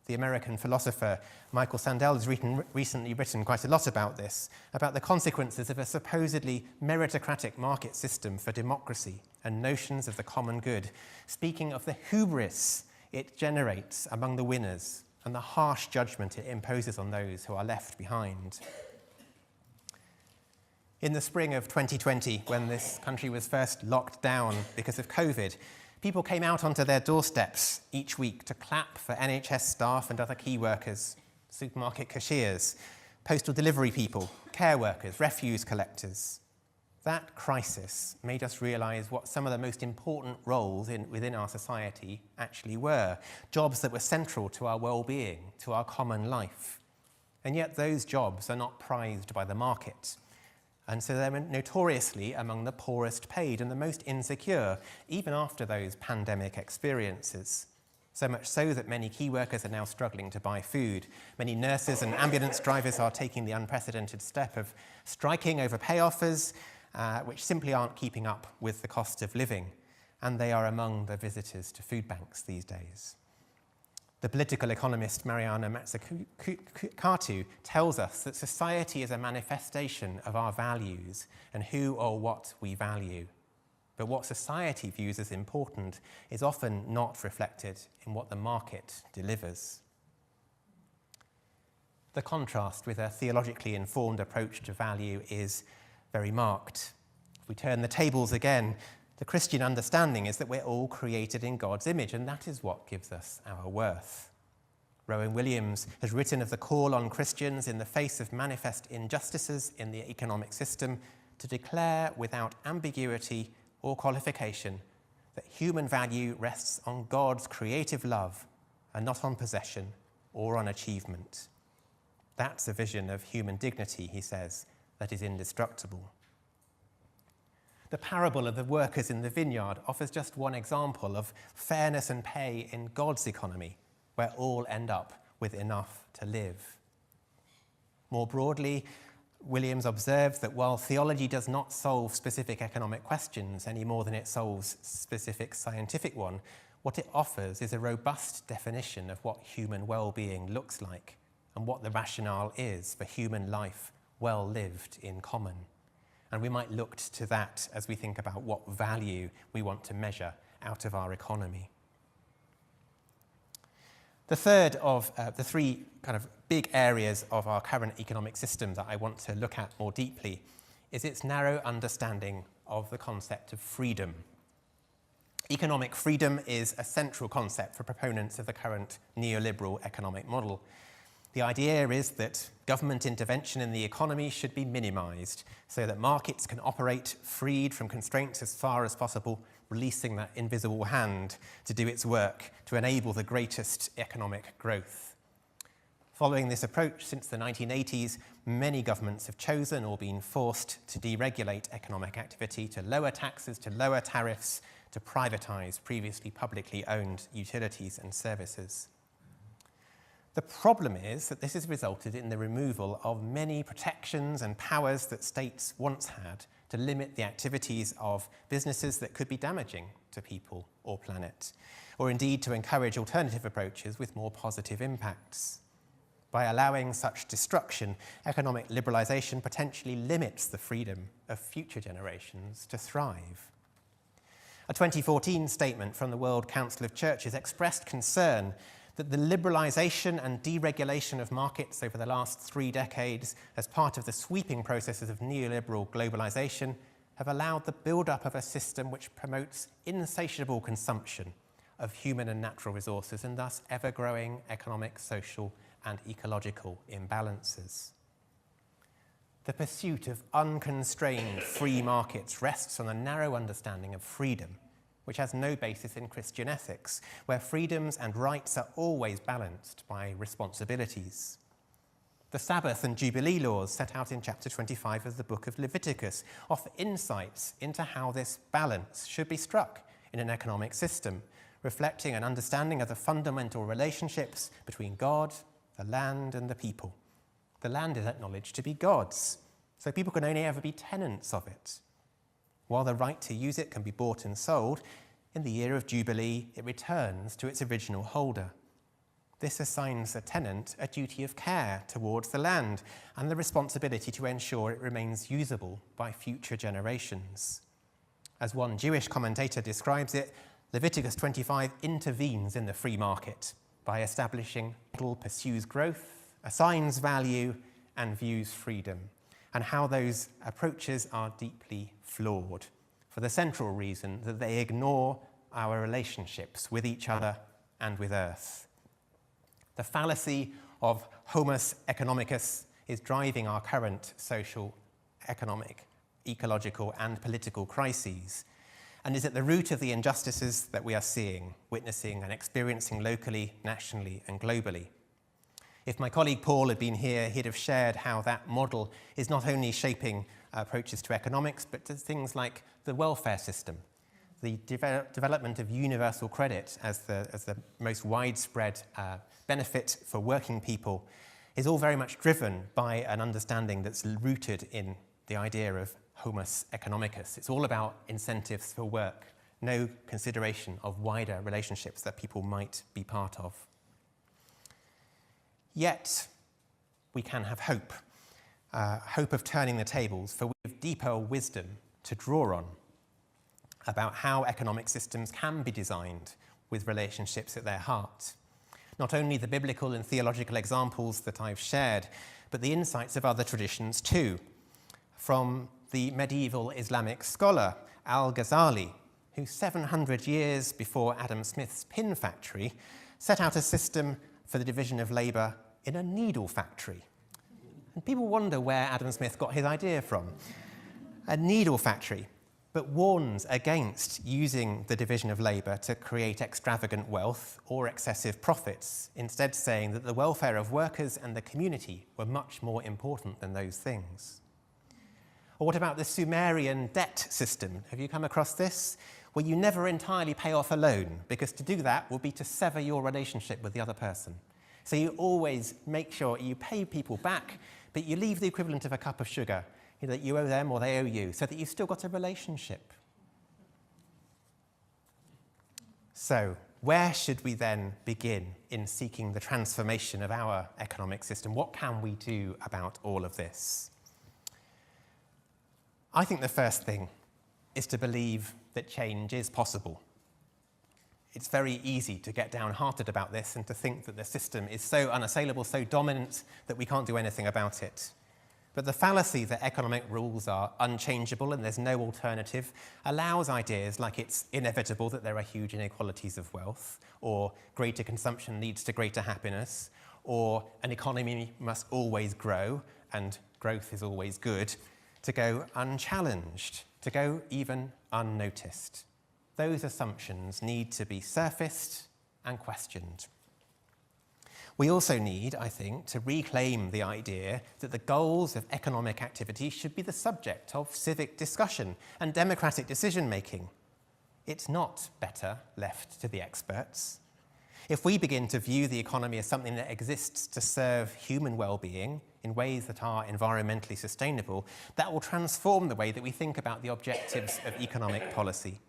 The American philosopher Michael Sandel has recently written quite a lot about this, about the consequences of a supposedly meritocratic market system for democracy and notions of the common good, speaking of the hubris it generates among the winners and the harsh judgment it imposes on those who are left behind. In the spring of 2020, when this country was first locked down because of COVID, people came out onto their doorsteps each week to clap for NHS staff and other key workers, supermarket cashiers, postal delivery people, care workers, refuse collectors. That crisis made us realise what some of the most important roles within our society actually were, jobs that were central to our well-being, to our common life. And yet those jobs are not prized by the market. And so they're notoriously among the poorest paid and the most insecure, even after those pandemic experiences. So much so that many key workers are now struggling to buy food. Many nurses and ambulance drivers are taking the unprecedented step of striking over pay offers, which simply aren't keeping up with the cost of living. And they are among the visitors to food banks these days. The political economist Mariana Mazzucato tells us that society is a manifestation of our values and who or what we value. But what society views as important is often not reflected in what the market delivers. The contrast with a theologically informed approach to value is very marked. If we turn the tables again, the Christian understanding is that we're all created in God's image, and that is what gives us our worth. Rowan Williams has written of the call on Christians in the face of manifest injustices in the economic system to declare without ambiguity or qualification that human value rests on God's creative love and not on possession or on achievement. That's a vision of human dignity, he says, that is indestructible. The parable of the workers in the vineyard offers just one example of fairness and pay in God's economy, where all end up with enough to live. More broadly, Williams observes that while theology does not solve specific economic questions any more than it solves specific scientific one, what it offers is a robust definition of what human well-being looks like, and what the rationale is for human life well lived in common. And we might look to that as we think about what value we want to measure out of our economy. The third of the three kind of big areas of our current economic system that I want to look at more deeply is its narrow understanding of the concept of freedom. Economic freedom is a central concept for proponents of the current neoliberal economic model. The idea is that government intervention in the economy should be minimised so that markets can operate freed from constraints as far as possible, releasing that invisible hand to do its work to enable the greatest economic growth. Following this approach, since the 1980s, many governments have chosen or been forced to deregulate economic activity, to lower taxes, to lower tariffs, to privatise previously publicly owned utilities and services. The problem is that this has resulted in the removal of many protections and powers that states once had to limit the activities of businesses that could be damaging to people or planet, or indeed to encourage alternative approaches with more positive impacts. By allowing such destruction, economic liberalisation potentially limits the freedom of future generations to thrive. A 2014 statement from the World Council of Churches expressed concern that the liberalisation and deregulation of markets over the last 3 decades as part of the sweeping processes of neoliberal globalisation have allowed the build-up of a system which promotes insatiable consumption of human and natural resources and thus ever-growing economic, social and ecological imbalances. The pursuit of unconstrained free markets rests on a narrow understanding of freedom, which has no basis in Christian ethics, where freedoms and rights are always balanced by responsibilities. The Sabbath and Jubilee laws set out in chapter 25 of the book of Leviticus offer insights into how this balance should be struck in an economic system, reflecting an understanding of the fundamental relationships between God, the land, and the people. The land is acknowledged to be God's, so people can only ever be tenants of it. While the right to use it can be bought and sold, in the year of Jubilee, it returns to its original holder. This assigns the tenant a duty of care towards the land and the responsibility to ensure it remains usable by future generations. As one Jewish commentator describes it, Leviticus 25 intervenes in the free market by establishing it pursues growth, assigns value, and views freedom, and how those approaches are deeply flawed, for the central reason that they ignore our relationships with each other and with Earth. The fallacy of homo economicus is driving our current social, economic, ecological and political crises, and is at the root of the injustices that we are seeing, witnessing and experiencing locally, nationally and globally. If my colleague Paul had been here, he'd have shared how that model is not only shaping approaches to economics, but to things like the welfare system, the development of universal credit as the most widespread benefit for working people is all very much driven by an understanding that's rooted in the idea of homo economicus. It's all about incentives for work, no consideration of wider relationships that people might be part of. Yet, we can have hope, hope of turning the tables, for we have deeper wisdom to draw on about how economic systems can be designed with relationships at their heart. Not only the biblical and theological examples that I've shared, but the insights of other traditions too. From the medieval Islamic scholar Al-Ghazali, who 700 years before Adam Smith's pin factory set out a system for the division of labour in a needle factory. And people wonder where Adam Smith got his idea from. A needle factory, but warns against using the division of labour to create extravagant wealth or excessive profits, instead saying that the welfare of workers and the community were much more important than those things. Or what about the Sumerian debt system? Have you come across this? Where you never entirely pay off a loan, because to do that would be to sever your relationship with the other person. So you always make sure you pay people back, but you leave the equivalent of a cup of sugar, that you owe them or they owe you, so that you've still got a relationship. So, where should we then begin in seeking the transformation of our economic system? What can we do about all of this? I think the first thing is to believe that change is possible. It's very easy to get downhearted about this and to think that the system is so unassailable, so dominant, that we can't do anything about it. But the fallacy that economic rules are unchangeable and there's no alternative allows ideas like it's inevitable that there are huge inequalities of wealth, or greater consumption leads to greater happiness, or an economy must always grow and growth is always good, to go unchallenged, to go even unnoticed. Those assumptions need to be surfaced and questioned. We also need, I think, to reclaim the idea that the goals of economic activity should be the subject of civic discussion and democratic decision-making. It's not better left to the experts. If we begin to view the economy as something that exists to serve human well-being in ways that are environmentally sustainable, that will transform the way that we think about the objectives of economic policy.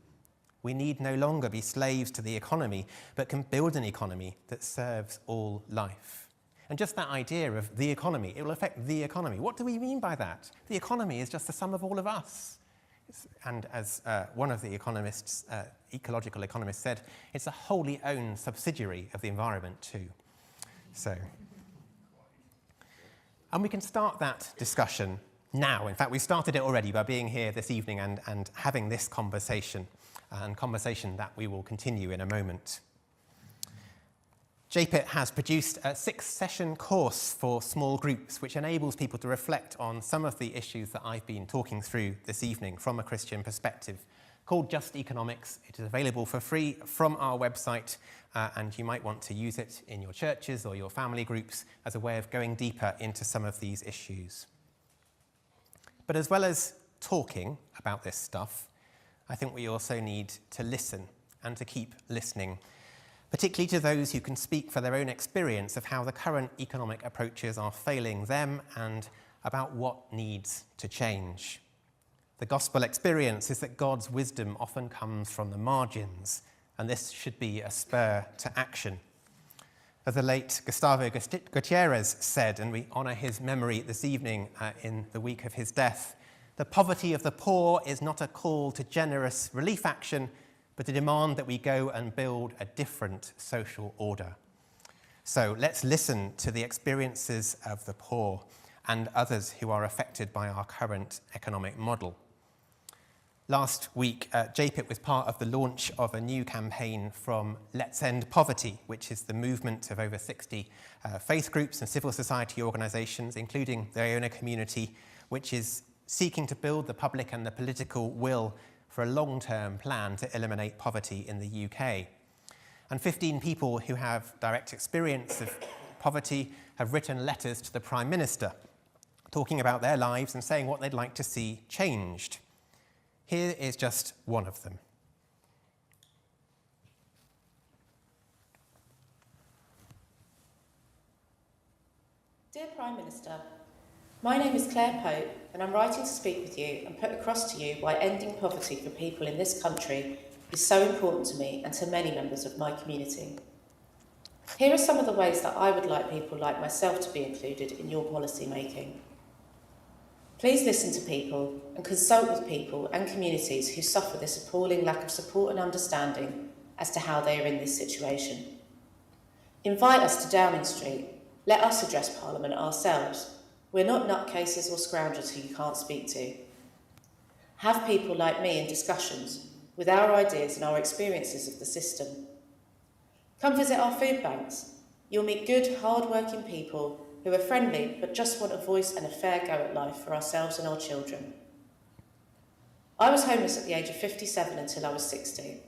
We need no longer be slaves to the economy, but can build an economy that serves all life. And just that idea of the economy, it will affect the economy. What do we mean by that? The economy is just the sum of all of us. And as one of the economists, ecological economists said, it's a wholly owned subsidiary of the environment too. And we can start that discussion now. In fact, we started it already by being here this evening and having this conversation. And conversation that we will continue in a moment. JPIT has produced a 6-session course for small groups which enables people to reflect on some of the issues that I've been talking through this evening from a Christian perspective, called Just Economics. It is available for free from our website, and you might want to use it in your churches or your family groups as a way of going deeper into some of these issues. But as well as talking about this stuff, I think we also need to listen and to keep listening, particularly to those who can speak for their own experience of how the current economic approaches are failing them and about what needs to change. The gospel experience is that God's wisdom often comes from the margins, and this should be a spur to action. As the late Gustavo Gutierrez said, and we honour his memory this evening in the week of his death, the poverty of the poor is not a call to generous relief action, but a demand that we go and build a different social order. So let's listen to the experiences of the poor and others who are affected by our current economic model. Last week, JPIT was part of the launch of a new campaign from Let's End Poverty, which is the movement of over 60 faith groups and civil society organisations, including the Iona Community, which is seeking to build the public and the political will for a long-term plan to eliminate poverty in the UK. And 15 people who have direct experience of poverty have written letters to the Prime Minister, talking about their lives and saying what they'd like to see changed. Here is just one of them. Dear Prime Minister, my name is Claire Pope, and I'm writing to speak with you and put across to you why ending poverty for people in this country is so important to me and to many members of my community. Here are some of the ways that I would like people like myself to be included in your policy making. Please listen to people and consult with people and communities who suffer this appalling lack of support and understanding as to how they are in this situation. Invite us to Downing Street. Let us address Parliament ourselves. We're not nutcases or scroungers who you can't speak to. Have people like me in discussions with our ideas and our experiences of the system. Come visit our food banks. You'll meet good, hard-working people who are friendly but just want a voice and a fair go at life for ourselves and our children. I was homeless at the age of 57 until I was 60.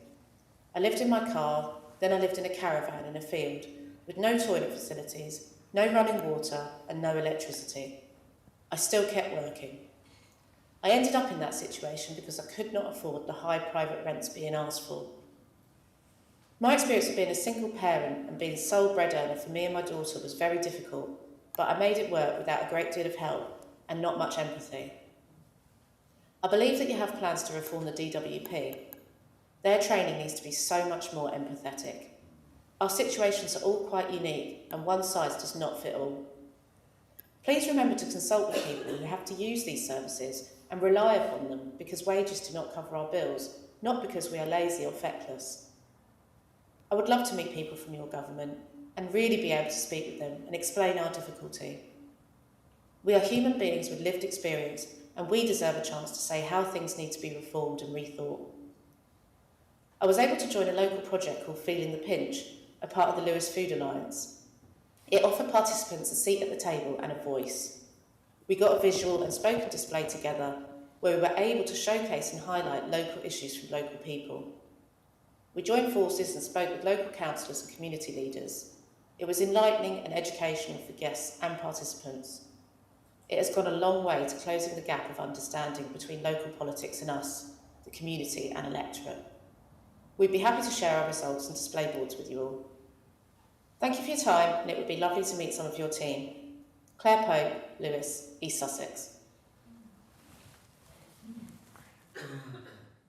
I lived in my car, then I lived in a caravan in a field with no toilet facilities, no running water and no electricity. I still kept working. I ended up in that situation because I could not afford the high private rents being asked for. My experience of being a single parent and being sole bread earner for me and my daughter was very difficult, but I made it work without a great deal of help and not much empathy. I believe that you have plans to reform the DWP. Their training needs to be so much more empathetic. Our situations are all quite unique and one size does not fit all. Please remember to consult with people who have to use these services and rely upon them because wages do not cover our bills, not because we are lazy or feckless. I would love to meet people from your government and really be able to speak with them and explain our difficulty. We are human beings with lived experience and we deserve a chance to say how things need to be reformed and rethought. I was able to join a local project called Feeling the Pinch, a part of the Lewis Food Alliance. It offered participants a seat at the table and a voice. We got a visual and spoken display together where we were able to showcase and highlight local issues from local people. We joined forces and spoke with local councillors and community leaders. It was enlightening and educational for guests and participants. It has gone a long way to closing the gap of understanding between local politics and us, the community and electorate. We'd be happy to share our results and display boards with you all. Thank you for your time, and it would be lovely to meet some of your team. Claire Pope, Lewis, East Sussex.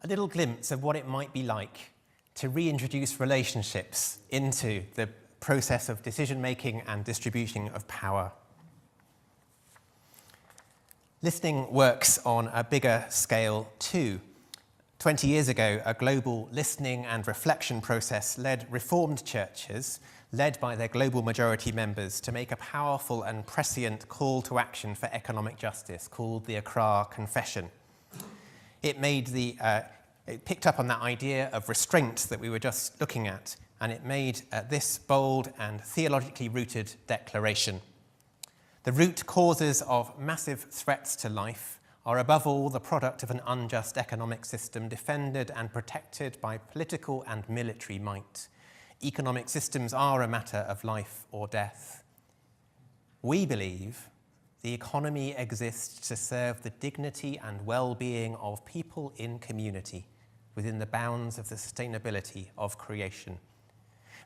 A little glimpse of what it might be like to reintroduce relationships into the process of decision-making and distributing of power. Listening works on a bigger scale too. 20 years ago, a global listening and reflection process led Reformed churches, led by their global majority members, to make a powerful and prescient call to action for economic justice called the Accra Confession. It picked up on that idea of restraint that we were just looking at, and it made this bold and theologically rooted declaration. The root causes of massive threats to life are above all the product of an unjust economic system defended and protected by political and military might. Economic systems are a matter of life or death. We believe the economy exists to serve the dignity and well-being of people in community within the bounds of the sustainability of creation.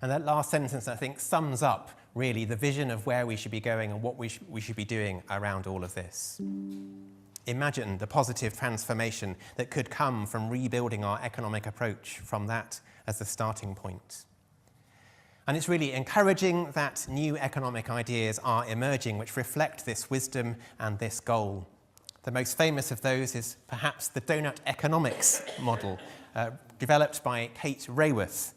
And that last sentence, I think, sums up really the vision of where we should be going and what we should be doing around all of this. Imagine the positive transformation that could come from rebuilding our economic approach from that as the starting point. And it's really encouraging that new economic ideas are emerging which reflect this wisdom and this goal. The most famous of those is perhaps the donut economics model, developed by Kate Raworth,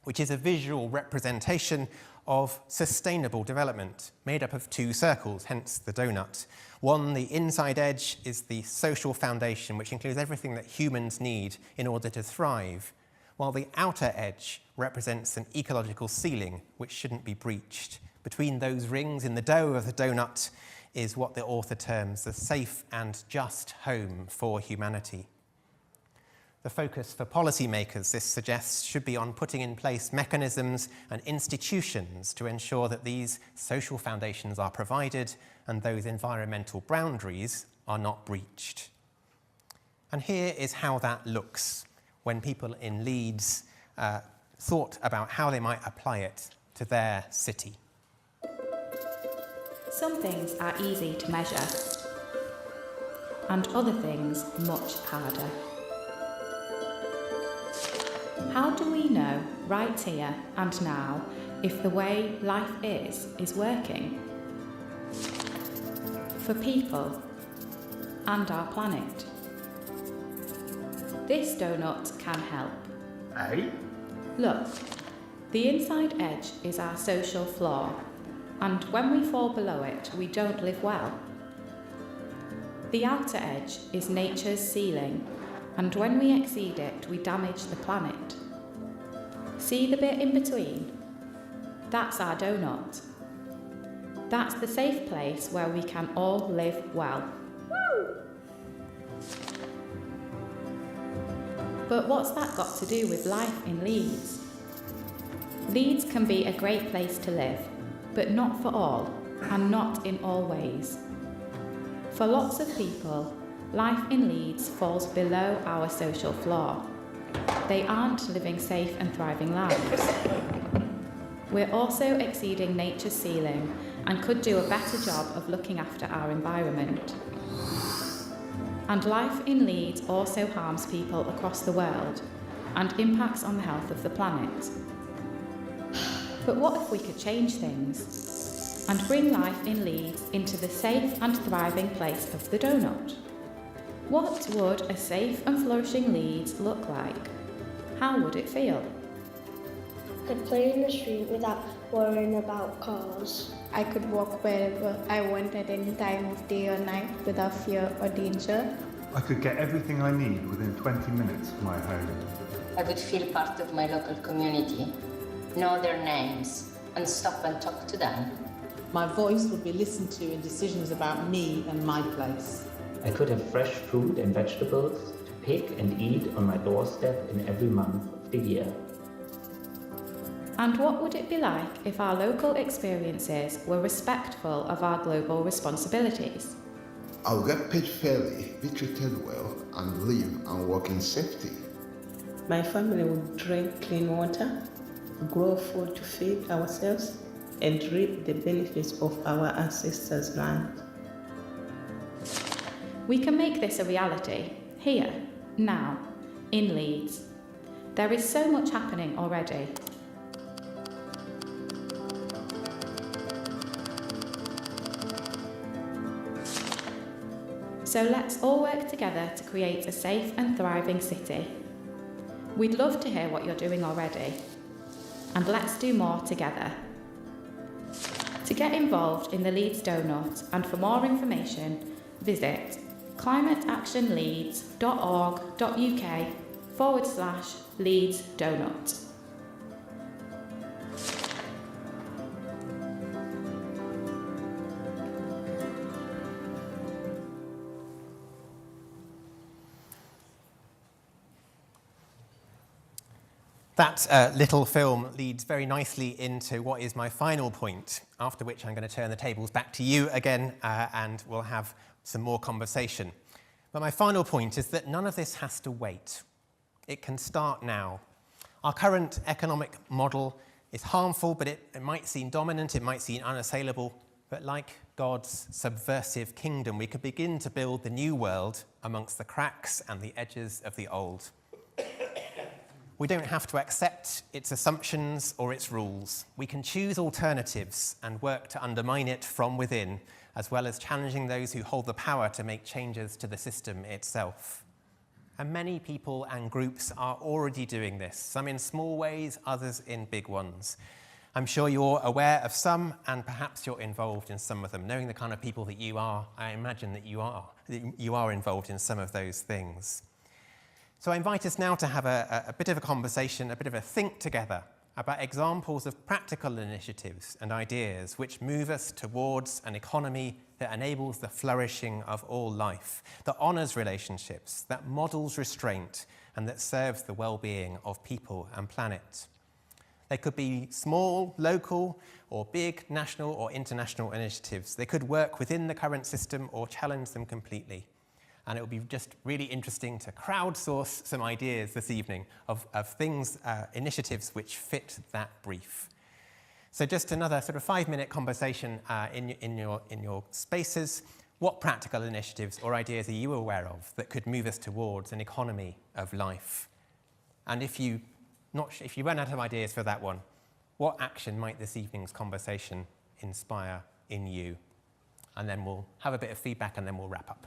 which is a visual representation of sustainable development made up of two circles, hence the donut. One, the inside edge, is the social foundation, which includes everything that humans need in order to thrive, while the outer edge represents an ecological ceiling which shouldn't be breached. Between those rings in the dough of the donut is what the author terms the safe and just home for humanity. The focus for policymakers, this suggests, should be on putting in place mechanisms and institutions to ensure that these social foundations are provided and those environmental boundaries are not breached. And here is how that looks when people in Leeds thought about how they might apply it to their city. Some things are easy to measure, and other things much harder. How do we know right here and now if the way life is working? For people and our planet. This donut can help. Aye? Look, the inside edge is our social floor, and when we fall below it, we don't live well. The outer edge is nature's ceiling, and when we exceed it, we damage the planet. See the bit in between? That's our donut. That's the safe place where we can all live well. But what's that got to do with life in Leeds? Leeds can be a great place to live, but not for all, and not in all ways. For lots of people, life in Leeds falls below our social floor. They aren't living safe and thriving lives. We're also exceeding nature's ceiling and could do a better job of looking after our environment. And life in Leeds also harms people across the world and impacts on the health of the planet. But what if we could change things and bring life in Leeds into the safe and thriving place of the donut? What would a safe and flourishing Leeds look like? How would it feel? I could play in the street without worrying about cars. I could walk wherever I wanted any time of day or night without fear or danger. I could get everything I need within 20 minutes of my home. I would feel part of my local community, know their names, and stop and talk to them. My voice would be listened to in decisions about me and my place. I could have fresh fruit and vegetables to pick and eat on my doorstep in every month of the year. And what would it be like if our local experiences were respectful of our global responsibilities? I'll get paid fairly, be treated well, and live and work in safety. My family would drink clean water, grow food to feed ourselves, and reap the benefits of our ancestors' land. We can make this a reality, here, now, in Leeds. There is so much happening already. So let's all work together to create a safe and thriving city. We'd love to hear what you're doing already. And let's do more together. To get involved in the Leeds Donut and for more information, visit climateactionleeds.org.uk/Leeds Donut. That little film leads very nicely into what is my final point, after which I'm going to turn the tables back to you again and we'll have some more conversation. But my final point is that none of this has to wait. It can start now. Our current economic model is harmful, but it might seem dominant, it might seem unassailable, but like God's subversive kingdom, we could begin to build the new world amongst the cracks and the edges of the old. We don't have to accept its assumptions or its rules. We can choose alternatives and work to undermine it from within, as well as challenging those who hold the power to make changes to the system itself. And many people and groups are already doing this, some in small ways, others in big ones. I'm sure you're aware of some, and perhaps you're involved in some of them. Knowing the kind of people that you are, I imagine that you are involved in some of those things. So I invite us now to have a bit of a conversation, a bit of a think together about examples of practical initiatives and ideas which move us towards an economy that enables the flourishing of all life, that honours relationships, that models restraint, and that serves the well-being of people and planet. They could be small, local, or big national or international initiatives. They could work within the current system or challenge them completely. And it would be just really interesting to crowdsource some ideas this evening of things, initiatives which fit that brief. So just another sort of 5-minute conversation in your spaces. What practical initiatives or ideas are you aware of that could move us towards an economy of life? And if you run out of ideas for that one, what action might this evening's conversation inspire in you? And then we'll have a bit of feedback and then we'll wrap up.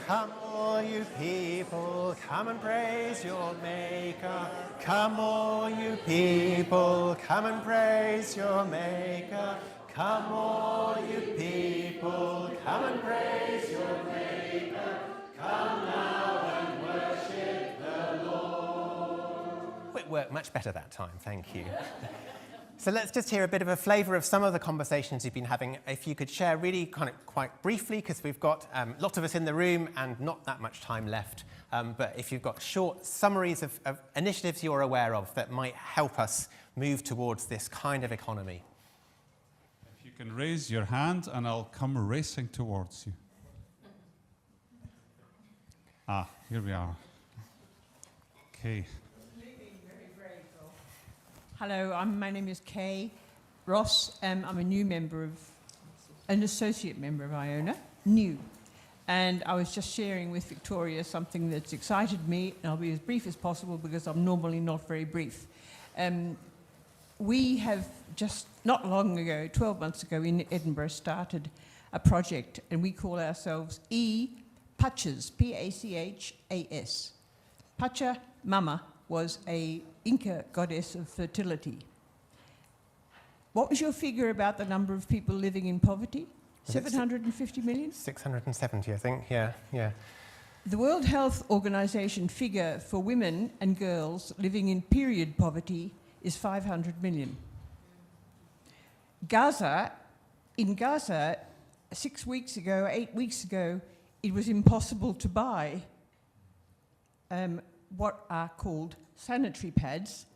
Come all you people, come and praise your Maker. Come all you people, come and praise your Maker. Come all you people, come and praise your Maker. Come now and worship the Lord. It worked much better that time, thank you. So let's just hear a bit of a flavour of some of the conversations you've been having. If you could share really kind of quite briefly, because we've got lots of us in the room and not that much time left, but if you've got short summaries of initiatives you're aware of that might help us move towards this kind of economy. If you can raise your hand and I'll come racing towards you. Ah, here we are. Okay. Hello, my name is Kay Ross. I'm a new member an associate member of Iona, new. And I was just sharing with Victoria something that's excited me, and I'll be as brief as possible because I'm normally not very brief. We have just not long ago, 12 months ago in Edinburgh, started a project, and we call ourselves Pachas, P-A-C-H-A-S. Pacha Mama was a Inca goddess of fertility. What was your figure about the number of people living in poverty? 750 million? 670, I think, yeah. The World Health Organization figure for women and girls living in period poverty is 500 million. In Gaza, 8 weeks ago, it was impossible to buy what are called sanitary pads.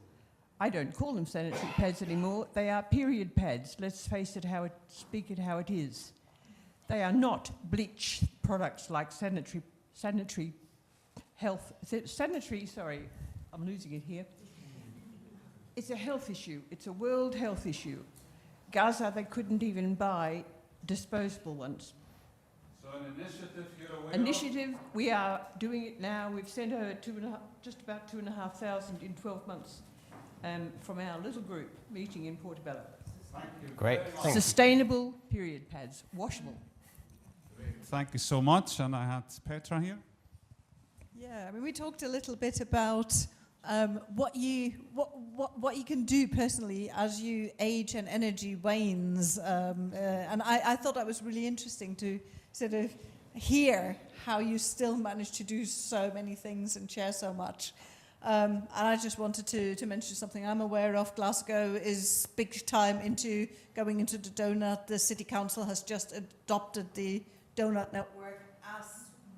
I don't call them sanitary pads anymore. They are period pads. Let's face it, speak it how it is. They are not bleach products like sanitary, sorry, I'm losing it here. It's a health issue. It's a world health issue. Gaza, they couldn't even buy disposable ones. So an initiative you're aware Initiative, we are doing it now. We've sent over just about 2,500 in 12 months from our little group meeting in Portobello. Thank you. Great. Sustainable period pads, washable. Great. Thank you so much. And I had Petra here. Yeah, I mean, we talked a little bit about what you can do personally as you age and energy wanes, and I thought that was really interesting to sort of hear how you still manage to do so many things and share so much. And I just wanted to mention something I'm aware of. Glasgow is big time into going into the donut. The City Council has just adopted the donut network as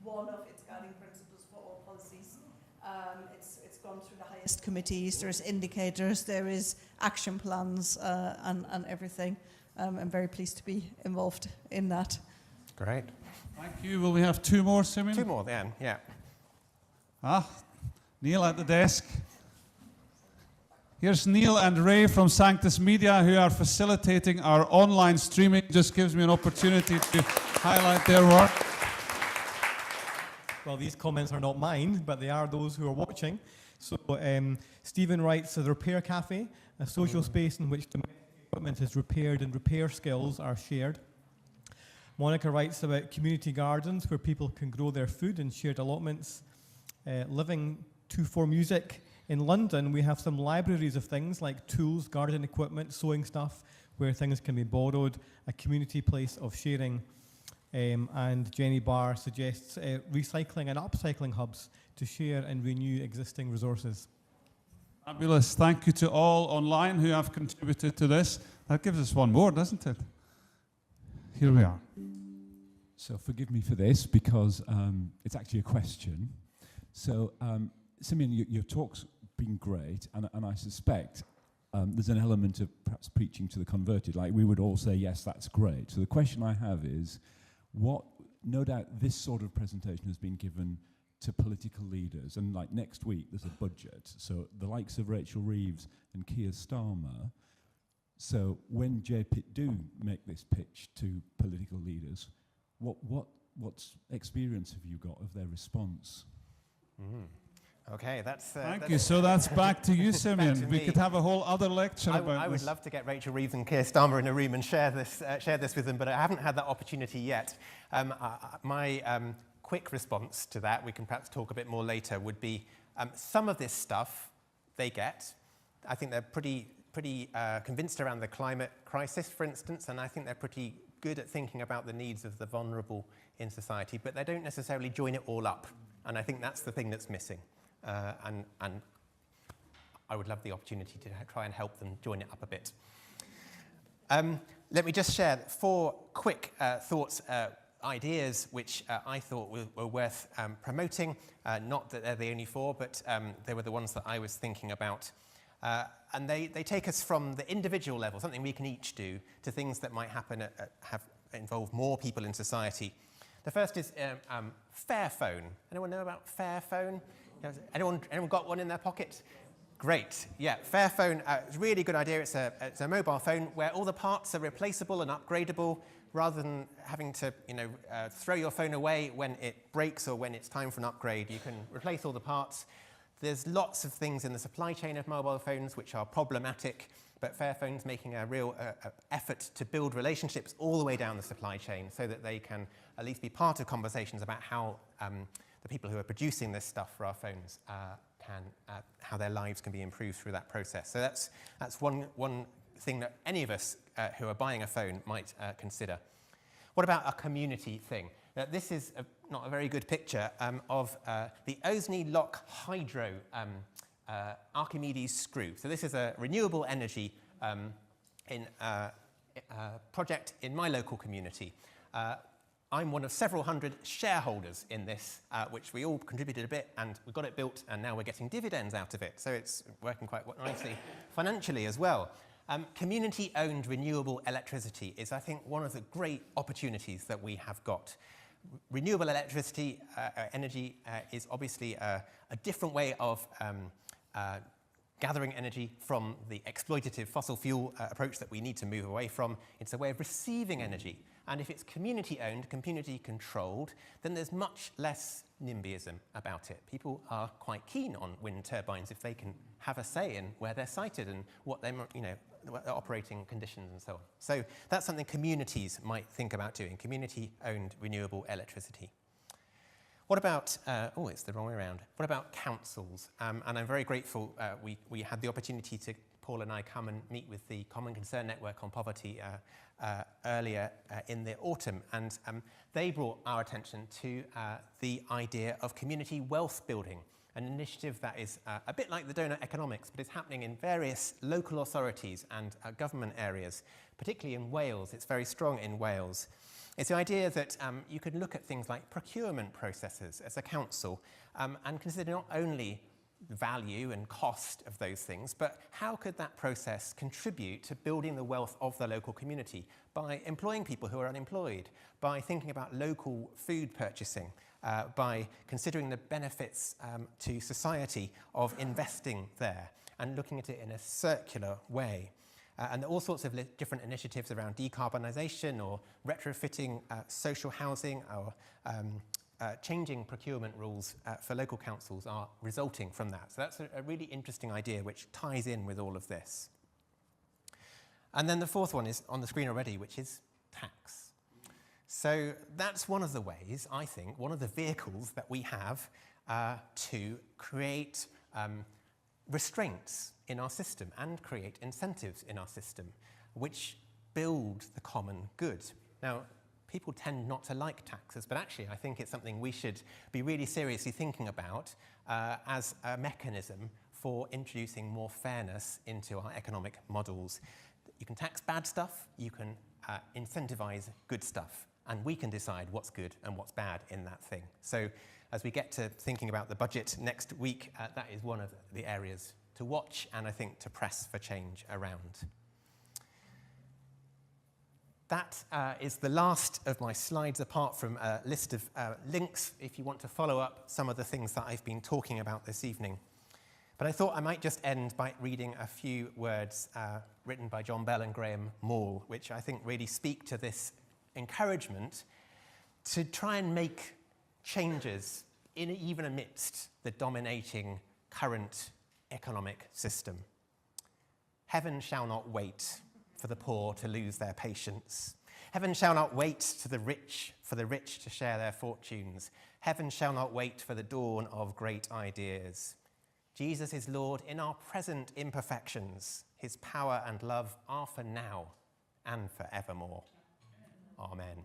one of its guiding principles for all policies. It's gone through the highest committees. There's indicators, there is action plans, and everything. I'm very pleased to be involved in that. Great. Thank you. Will we have two more, Simeon? Two more then, yeah. Neil at the desk. Here's Neil and Ray from Sanctus Media, who are facilitating our online streaming. Just gives me an opportunity to highlight their work. Well, these comments are not mine, but they are those who are watching. So Stephen writes, the Repair Cafe, a social space in which domestic equipment is repaired and repair skills are shared. Monica writes about community gardens where people can grow their food in shared allotments. Living 2-4 Music. In London, we have some libraries of things like tools, garden equipment, sewing stuff, where things can be borrowed, a community place of sharing. And Jenny Barr suggests recycling and upcycling hubs to share and renew existing resources. Fabulous. Thank you to all online who have contributed to this. That gives us one more, doesn't it? Here we are. So forgive me for this because it's actually a question. So, Simeon, your talk's been great, and I suspect there's an element of perhaps preaching to the converted. Like, we would all say, yes, that's great. So the question I have is, no doubt this sort of presentation has been given to political leaders, and like next week there's a budget. So the likes of Rachel Reeves and Keir Starmer. So when JPIT do make this pitch to political leaders, what experience have you got of their response? Okay, that's... Thank you. So that's back to you, Simeon. We could have a whole other lecture about this. I would love to get Rachel Reeves and Keir Starmer in a room and share this with them, but I haven't had that opportunity yet. My quick response to that, we can perhaps talk a bit more later, would be some of this stuff they get. I think they're pretty convinced around the climate crisis, for instance, and I think they're pretty good at thinking about the needs of the vulnerable in society, but they don't necessarily join it all up. And I think that's the thing that's missing. And I would love the opportunity to try and help them join it up a bit. Let me just share 4 quick thoughts, ideas which I thought were worth promoting. Not that they're the only 4, but they were the ones that I was thinking about. And they take us from the individual level, something we can each do, to things that might happen involve more people in society. The first is Fairphone. Anyone know about Fairphone? Anyone got one in their pocket? Great. Yeah, Fairphone is a really good idea. It's a mobile phone where all the parts are replaceable and upgradable, rather than having to throw your phone away when it breaks or when it's time for an upgrade. You can replace all the parts. There's lots of things in the supply chain of mobile phones which are problematic, but Fairphone's making a real effort to build relationships all the way down the supply chain so that they can at least be part of conversations about how the people who are producing this stuff for our phones how their lives can be improved through that process. So that's one thing that any of us who are buying a phone might consider. What about a community thing? This is not a very good picture of the Osney Lock Hydro Archimedes screw. So this is a renewable energy project in my local community. I'm one of several hundred shareholders in this, which we all contributed a bit, and we got it built, and now we're getting dividends out of it. So it's working quite nicely financially as well. Community-owned renewable electricity is, I think, one of the great opportunities that we have got. Renewable electricity energy is obviously a different way of gathering energy from the exploitative fossil fuel approach that we need to move away from. It's a way of receiving energy. And if it's community-owned, community-controlled, then there's much less NIMBYism about it. People are quite keen on wind turbines if they can have a say in where they're sited and what their operating conditions and so on. So that's something communities might think about doing, community-owned renewable electricity. What about, it's the wrong way around. What about councils? And I'm very grateful we had the opportunity to, Paul and I, come and meet with the Common Concern Network on Poverty earlier in the autumn. And they brought our attention to the idea of community wealth building, an initiative that is a bit like the donut economics, but it's happening in various local authorities and government areas, particularly in Wales. It's very strong in Wales. It's the idea that you could look at things like procurement processes as a council and consider not only the value and cost of those things, but how could that process contribute to building the wealth of the local community by employing people who are unemployed, by thinking about local food purchasing, by considering the benefits to society of investing there and looking at it in a circular way. And there are all sorts of different initiatives around decarbonisation or retrofitting social housing or changing procurement rules for local councils are resulting from that. So that's a really interesting idea which ties in with all of this. And then the fourth one is on the screen already, which is tax. So that's one of the ways, I think, one of the vehicles that we have to create restraints in our system and create incentives in our system which build the common good. Now, people tend not to like taxes, but actually I think it's something we should be really seriously thinking about as a mechanism for introducing more fairness into our economic models. You can tax bad stuff, you can incentivize good stuff, and we can decide what's good and what's bad in that thing. So as we get to thinking about the budget next week, that is one of the areas to watch and I think to press for change around. That is the last of my slides, apart from a list of links if you want to follow up some of the things that I've been talking about this evening. But I thought I might just end by reading a few words written by John Bell and Graham Moore, which I think really speak to this encouragement to try and make changes even amidst the dominating current economic system. Heaven shall not wait for the poor to lose their patience. Heaven shall not wait for the rich to share their fortunes. Heaven shall not wait for the dawn of great ideas. Jesus is Lord in our present imperfections. His power and love are for now and forevermore. Amen.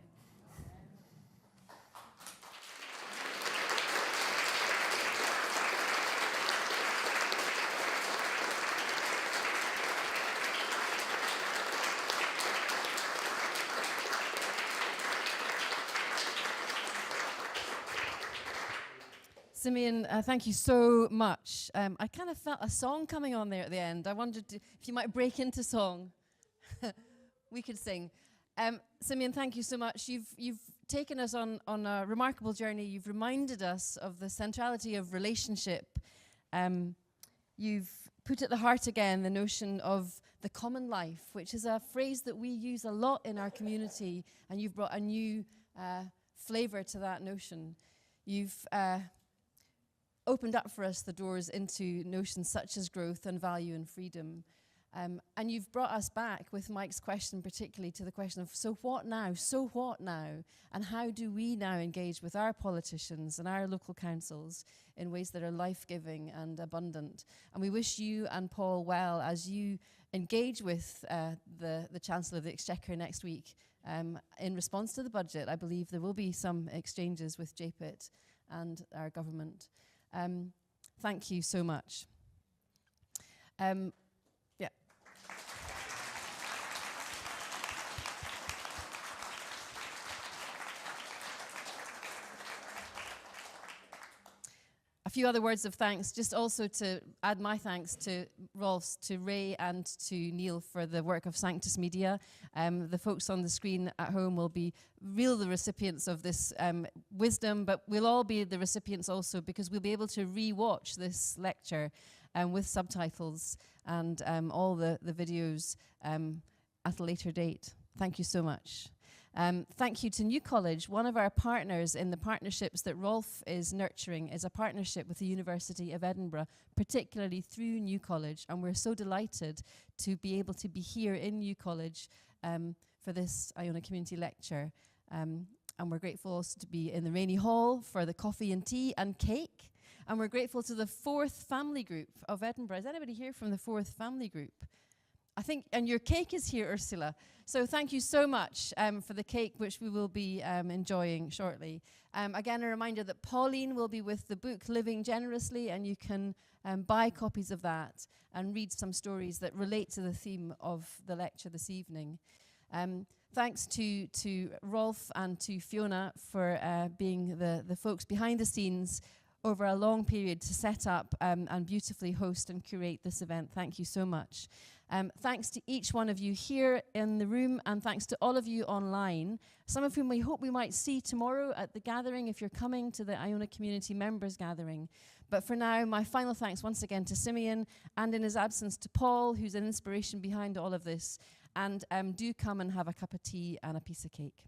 Simeon, thank you so much. I kind of felt a song coming on there at the end. I wondered if you might break into song. We could sing. Simeon, thank you so much. You've taken us on a remarkable journey. You've reminded us of the centrality of relationship. You've put at the heart again the notion of the common life, which is a phrase that we use a lot in our community, and you've brought a new flavour to that notion. You've opened up for us the doors into notions such as growth and value and freedom. And you've brought us back with Mike's question, particularly to the question of, so what now? So what now? And how do we now engage with our politicians and our local councils in ways that are life-giving and abundant? And we wish you and Paul well as you engage with the Chancellor of the Exchequer next week. In response to the budget, I believe there will be some exchanges with JPIT and our government. Thank you so much. Yeah. A few other words of thanks, just also to add my thanks to Rolf, to Ray and to Neil for the work of Sanctus Media. The folks on the screen at home will be the recipients of this wisdom, but we'll all be the recipients also because we'll be able to re-watch this lecture with subtitles and all the videos at a later date. Thank you so much. Thank you to New College. One of our partners in the partnerships that Rolf is nurturing is a partnership with the University of Edinburgh, particularly through New College. And we're so delighted to be able to be here in New College for this Iona Community Lecture. And we're grateful also to be in the Rainy Hall for the coffee and tea and cake. And we're grateful to the 4th Family Group of Edinburgh. Is anybody here from the 4th Family Group? I think, and your cake is here, Ursula. So thank you so much for the cake, which we will be enjoying shortly. Again, a reminder that Pauline will be with the book Living Generously, and you can buy copies of that and read some stories that relate to the theme of the lecture this evening. Thanks to Rolf and to Fiona for being the folks behind the scenes over a long period to set up and beautifully host and curate this event. Thank you so much. Thanks to each one of you here in the room, and thanks to all of you online, some of whom we hope we might see tomorrow at the gathering if you're coming to the Iona Community Members Gathering. But for now, my final thanks once again to Simeon, and in his absence to Paul, who's an inspiration behind all of this. And do come and have a cup of tea and a piece of cake.